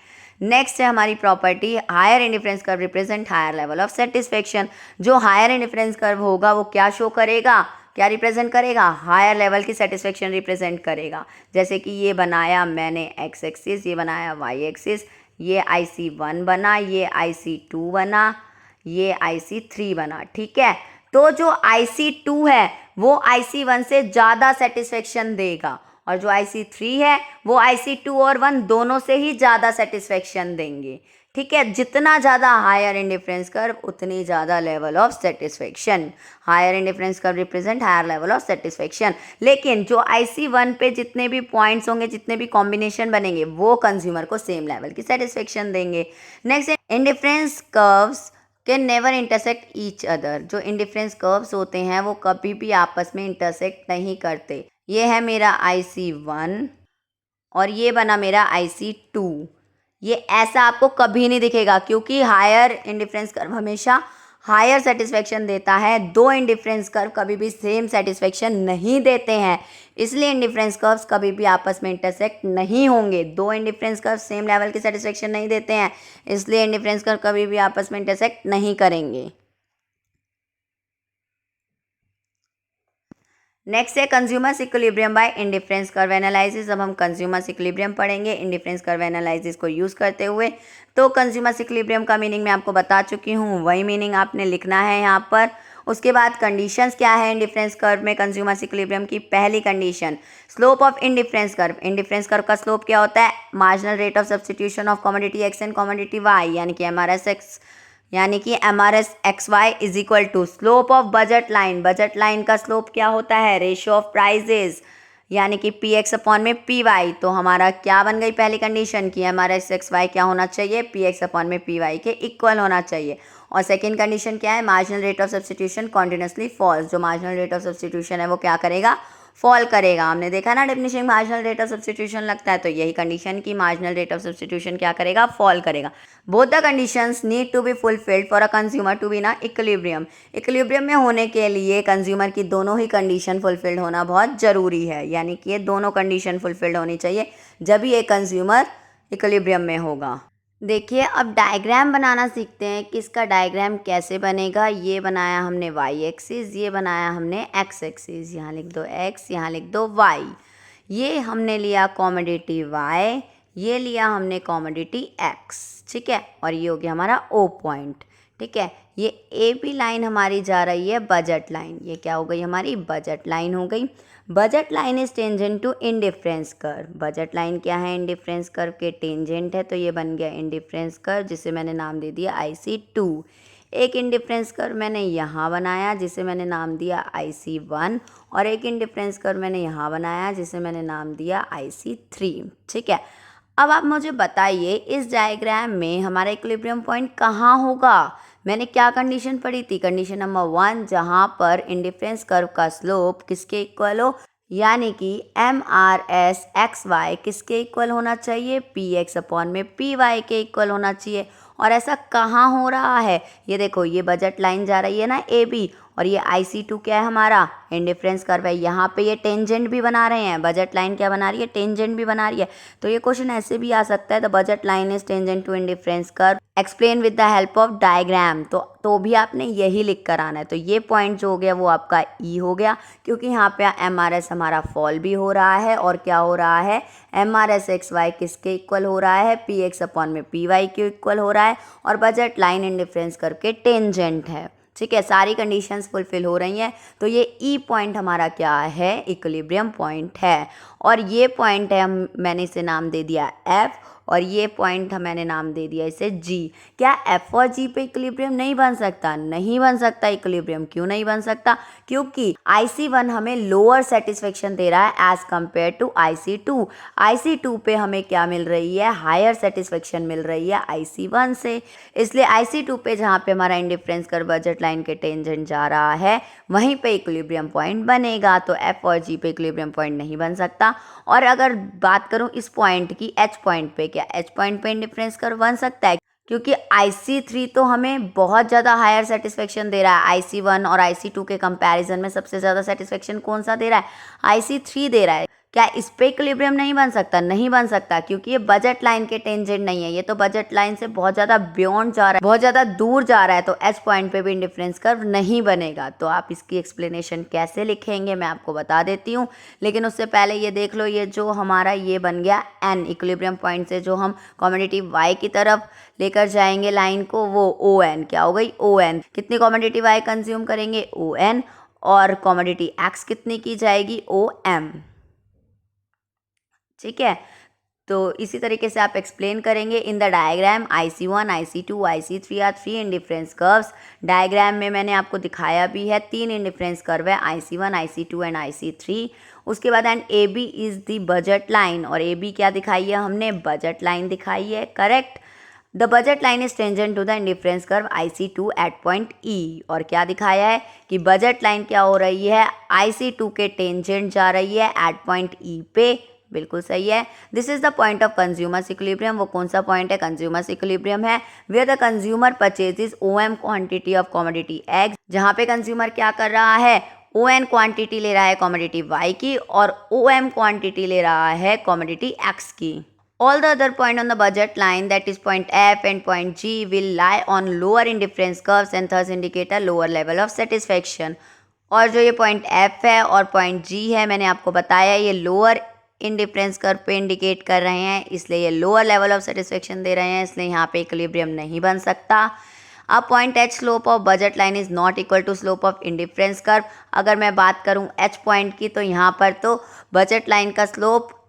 नेक्स्ट है हमारी property, higher indifference curve represent higher level of satisfaction. जो हायर इंडिफरेंस कर्व होगा वो क्या शो करेगा, क्या रिप्रेजेंट करेगा, हायर लेवल की सेटिस्फेक्शन रिप्रेजेंट करेगा। जैसे कि ये बनाया मैंने x एक्सिस, ये बनाया y एक्सिस, ये IC1 बना, ये IC2 बना, ये IC3 बना। ठीक है, तो जो IC2 है वो IC1 से ज़्यादा सेटिस्फेक्शन देगा, और जो IC3 है वो IC2 और 1 दोनों से ही ज़्यादा सेटिस्फेक्शन देंगे। ठीक है, जितना ज़्यादा हायर इंडिफरेंस कर्व उतनी ज़्यादा level of satisfaction. Higher indifference curve represent higher level of satisfaction. लेकिन जो IC1 पे जितने भी पॉइंट्स होंगे, जितने भी कॉम्बिनेशन बनेंगे, वो कंज्यूमर को सेम लेवल की सेटिस्फेक्शन देंगे। Next, indifference curves can never intersect each other. जो इंडिफरेंस कर्व्स होते हैं वो कभी भी आपस में इंटरसेक्ट नहीं करते। ये है मेरा IC1 और ये बना मेरा IC2। ये ऐसा आपको कभी नहीं दिखेगा, क्योंकि हायर इंडिफरेंस कर्व हमेशा हायर सेटिस्फेक्शन देता है। दो इंडिफरेंस कर्व कभी भी सेम सेटिस्फेक्शन नहीं देते हैं, इसलिए इंडिफरेंस कर्व्स कभी भी आपस में इंटरसेक्ट नहीं होंगे। दो इंडिफरेंस कर्व सेम लेवल की सेटिस्फेक्शन नहीं देते हैं, इसलिए इंडिफरेंस कर्व कभी भी आपस में इंटरसेक्ट नहीं करेंगे। नेक्स्ट है consumers equilibrium bye indifference curve analysis. अब हम कंज्यूमर्स इक्विलिब्रियम पढ़ेंगे इंडिफरेंस कर्व एनालिसिस को यूज़ करते हुए। तो कंज्यूमर्स इक्विलिब्रियम का मीनिंग मैं आपको बता चुकी हूँ, वही मीनिंग आपने लिखना है यहाँ पर। उसके बाद कंडीशंस क्या है इंडिफरेंस कर्व में, कंज्यूमर्स इक्विलिब्रियम की पहली condition, slope of indifference curve. Indifference curve का स्लोप क्या होता है, marginal rate of substitution of commodity x and commodity y, यानी कि MRS XY is equal to slope of budget line. Budget line का slope क्या होता है, रेशियो ऑफ प्राइजेज, यानी कि PX अपॉन में PY। तो हमारा क्या बन गई पहली कंडीशन की, MRS XY क्या होना चाहिए, PX अपॉन में PY के इक्वल होना चाहिए। और सेकेंड कंडीशन क्या है, marginal rate of substitution continuously falls. जो मार्जिनल रेट ऑफ सब्स्टिट्यूशन है वो क्या करेगा, फॉल करेगा। हमने देखा ना diminishing marginal rate of substitution लगता है, तो यही कंडीशन की मार्जिनल रेट ऑफ सब्स्टिट्यूशन क्या करेगा, फॉल करेगा। Both the conditions need to be fulfilled for a consumer to be in equilibrium. Equilibrium में होने के लिए कंज्यूमर की दोनों ही कंडीशन फुलफिल्ड होना बहुत ज़रूरी है, यानी कि ये दोनों कंडीशन फुलफिल्ड होनी चाहिए, जब भी ये कंज्यूमर इक्विलिब्रियम में होगा। देखिए अब डायग्राम बनाना सीखते हैं कि इसका डायग्राम कैसे बनेगा। ये बनाया हमने y एक्सिस, ये बनाया हमने x एक्सिस। यहाँ लिख दो x, यहाँ लिख दो y। ये हमने लिया कॉमोडिटी y, ये लिया हमने कॉमोडिटी x। ठीक है, और ये हो गया हमारा O पॉइंट। ठीक है, ये AB लाइन हमारी जा रही है बजट लाइन। ये क्या हो गई, हमारी बजट लाइन हो गई। Budget line is tangent to indifference curve. Budget line क्या है, इंडिफरेंस कर्व के टेंजेंट है, तो ये बन गया इंडिफरेंस कर्व, जिसे मैंने नाम दे दिया IC2। एक इंडिफरेंस कर्व मैंने यहाँ बनाया जिसे मैंने नाम दिया IC1, और एक इंडिफरेंस कर्व मैंने यहाँ बनाया जिसे मैंने नाम दिया IC3। ठीक है, अब आप मुझे बताइए इस डायग्राम में हमारा इक्विलिब्रियम पॉइंट कहाँ होगा। मैंने क्या कंडीशन पढ़ी थी, कंडीशन नंबर 1, जहाँ पर इंडिफरेंस कर्व का स्लोप किसके इक्वल हो, यानी कि MRS(XY) किसके इक्वल होना चाहिए, PX/PY के इक्वल होना चाहिए। और ऐसा कहाँ हो रहा है, ये देखो ये बजट लाइन जा रही है ना AB, और ये IC2 क्या है हमारा, इंडिफरेंस कर्व है। यहाँ पे ये टेंजेंट भी बना रहे हैं, बजट लाइन क्या बना रही है, टेंजेंट भी बना रही है। तो ये क्वेश्चन ऐसे भी आ सकता है, the budget line is tangent to indifference curve, explain with the help of diagram. तो भी आपने यही लिख कर आना है। तो ये पॉइंट जो हो गया वो आपका ई हो गया, क्योंकि यहाँ पे MRS हमारा फॉल भी हो रहा है, और क्या हो रहा है, MRS(XY) किसके इक्वल हो रहा है, PX/PY के इक्वल हो रहा है, और बजट लाइन इंडिफरेंस कर्व के टेंजेंट है। ठीक है, सारी कंडीशंस फुलफिल हो रही हैं। तो ये ई पॉइंट हमारा क्या है, इक्विलिब्रियम पॉइंट है। और ये पॉइंट है, मैंने इसे नाम दे दिया एफ, और ये पॉइंट मैंने नाम दे दिया इसे जी। क्या एफ और जी पे इक्विलिब्रियम नहीं बन सकता, नहीं बन सकता इक्विलिब्रियम। क्यों नहीं बन सकता, क्योंकि IC1 हमें लोअर सेटिस्फेक्शन दे रहा है as compare to IC2। IC2 पे हमें क्या मिल रही है, हायर सेटिस्फेक्शन मिल रही है IC1 से। इसलिए IC2 पे जहाँ पे हमारा इंडिफरेंस कर्व बजट लाइन के टेंजेंट जा रहा है, वहीं पे इक्विलिब्रियम पॉइंट बनेगा। तो एफ और जी पे इक्विलिब्रियम पॉइंट नहीं बन सकता। और अगर बात करूं इस पॉइंट की, एच पॉइंट पे, क्या एच पॉइंट पे इंडिफरेंस कर्व बन सकता है, क्योंकि IC3 तो हमें बहुत ज़्यादा हायर सेटिस्फेक्शन दे रहा है। IC1 और IC2 के कंपैरिजन में सबसे ज़्यादा सेटिस्फेक्शन कौन सा दे रहा है, IC3 दे रहा है। क्या इस पे इक्विलिब्रियम नहीं बन सकता, नहीं बन सकता, क्योंकि ये बजट लाइन के टेंजेंट नहीं है, ये तो बजट लाइन से बहुत ज़्यादा बियॉन्ड जा रहा है, बहुत ज़्यादा दूर जा रहा है। तो एच पॉइंट पे भी इंडिफरेंस कर्व नहीं बनेगा। तो आप इसकी एक्सप्लेनेशन कैसे लिखेंगे मैं आपको बता देती हूँ, लेकिन उससे पहले ये देख लो, ये जो हमारा ये बन गया एन, इक्विलिब्रियम पॉइंट से जो हम कॉमोडिटी वाई की तरफ लेकर जाएंगे लाइन को, वो ON क्या हो गई, ON। कितनी कॉमोडिटी वाई कंज्यूम करेंगे, ON, और कॉमोडिटी एक्स कितनी की जाएगी, OM। ठीक है, तो इसी तरीके से आप एक्सप्लेन करेंगे। In the diagram IC1, IC2, IC3 are 3 indifference curves. Diagram में मैंने आपको दिखाया भी है, 3 इंडिफरेंस कर्व है, IC1, IC2 एंड IC3। उसके बाद and AB is the budget line, और AB क्या दिखाई है हमने, बजट लाइन दिखाई है, correct. The budget line is tangent to the indifference curve IC2 at point E। और क्या दिखाया है कि बजट लाइन क्या हो रही है, IC2 के टेंजेंट जा रही है एट पॉइंट E पे। बिल्कुल सही है। This is the point of consumers equilibrium. वो कौन सा पॉइंट है, कंज्यूमर्स इक्विलिब्रियम है, where the consumer purchases OM quantity of commodity X, जहाँ पे कंज्यूमर क्या कर रहा है, ON क्वांटिटी ले रहा है कमोडिटी Y की, और OM क्वांटिटी ले रहा है कमोडिटी X की। All the other point on the budget line, that is point F and point G, will lie on lower indifference curves and thus indicate a lower level of satisfaction। और जो ये point F है और point G है, मैंने आपको बताया ये लोअर इंडिफरेंस कर्व पे इंडिकेट कर रहे हैं, इसलिए ये लोअर लेवल ऑफ सेटिस्फेक्शन दे रहे हैं, इसलिए यहाँ पे इक्विलिब्रियम नहीं बन सकता। अब point H, slope of budget line is not equal to slope of indifference curve. अगर मैं बात करूँ H पॉइंट की, तो यहाँ पर तो बजट लाइन का स्लोप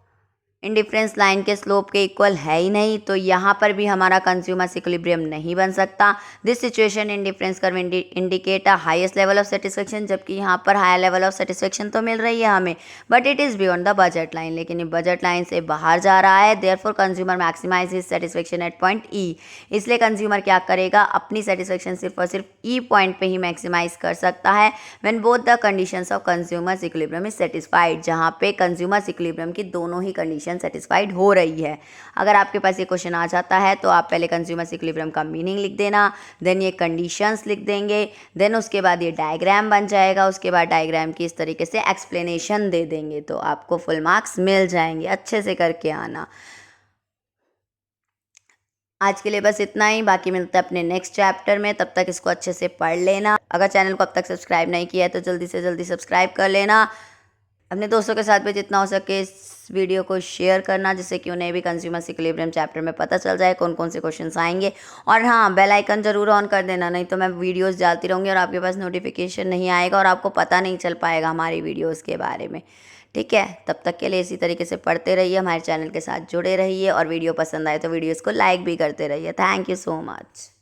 इंडिफरेंस लाइन के स्लोप के इक्वल है ही नहीं, तो यहाँ पर भी हमारा कंज्यूमर्स इक्विलिब्रियम नहीं बन सकता। This situation indifference curve indicate a highest level of satisfaction, जबकि यहाँ पर हायर लेवल ऑफ सेटिस्फेक्शन तो मिल रही है हमें, but it is beyond the budget line, लेकिन ये बजट लाइन से बाहर जा रहा है। Therefore consumer maximize his satisfaction at point E। इसलिए कंज्यूमर क्या करेगा, अपनी सेटिस्फेक्शन सिर्फ और सिर्फ E पॉइंट पे ही मैक्सिमाइज कर सकता है, when both the conditions of consumers equilibrium is satisfied, जहाँ पे कंज्यूमर्स इक्विलिब्रियम की दोनों ही कंडीशन सेटिस्फाइड हो रही है। अगर आपके पास ये क्वेश्चन आ जाता है तो आप पहले कंज्यूमर्स इक्विलिब्रियम का मीनिंग लिख देना, देन ये कंडीशंस लिख देंगे, देन उसके बाद ये डायग्राम बन जाएगा, उसके बाद डायग्राम की इस तरीके से एक्सप्लेनेशन दे देंगे, तो आपको फुल मार्क्स मिल जाएंगे। अच्छे से करके आना। आज के लिए बस इतना ही, बाकी मिलते हैं अपने नेक्स्ट चैप्टर में, तब तक इसको अच्छे से पढ़ लेना। अगर चैनल को अब तक सब्सक्राइब नहीं किया है तो जल्दी से जल्दी सब्सक्राइब कर लेना। अपने दोस्तों के साथ भी जितना हो सके इस वीडियो को शेयर करना, जिससे कि उन्हें भी कंज्यूमर्स इक्विलिब्रियम चैप्टर में पता चल जाए कौन कौन से क्वेश्चंस आएंगे। और हाँ, बेल आइकन जरूर ऑन कर देना, नहीं तो मैं वीडियोस डालती रहूँगी और आपके पास नोटिफिकेशन नहीं आएगा और आपको पता नहीं चल पाएगा हमारी वीडियोस के बारे में। ठीक है, तब तक के लिए इसी तरीके से पढ़ते रहिए, हमारे चैनल के साथ जुड़े रहिए, और वीडियो पसंद आए तो वीडियोज़ को लाइक भी करते रहिए। Thank you so much.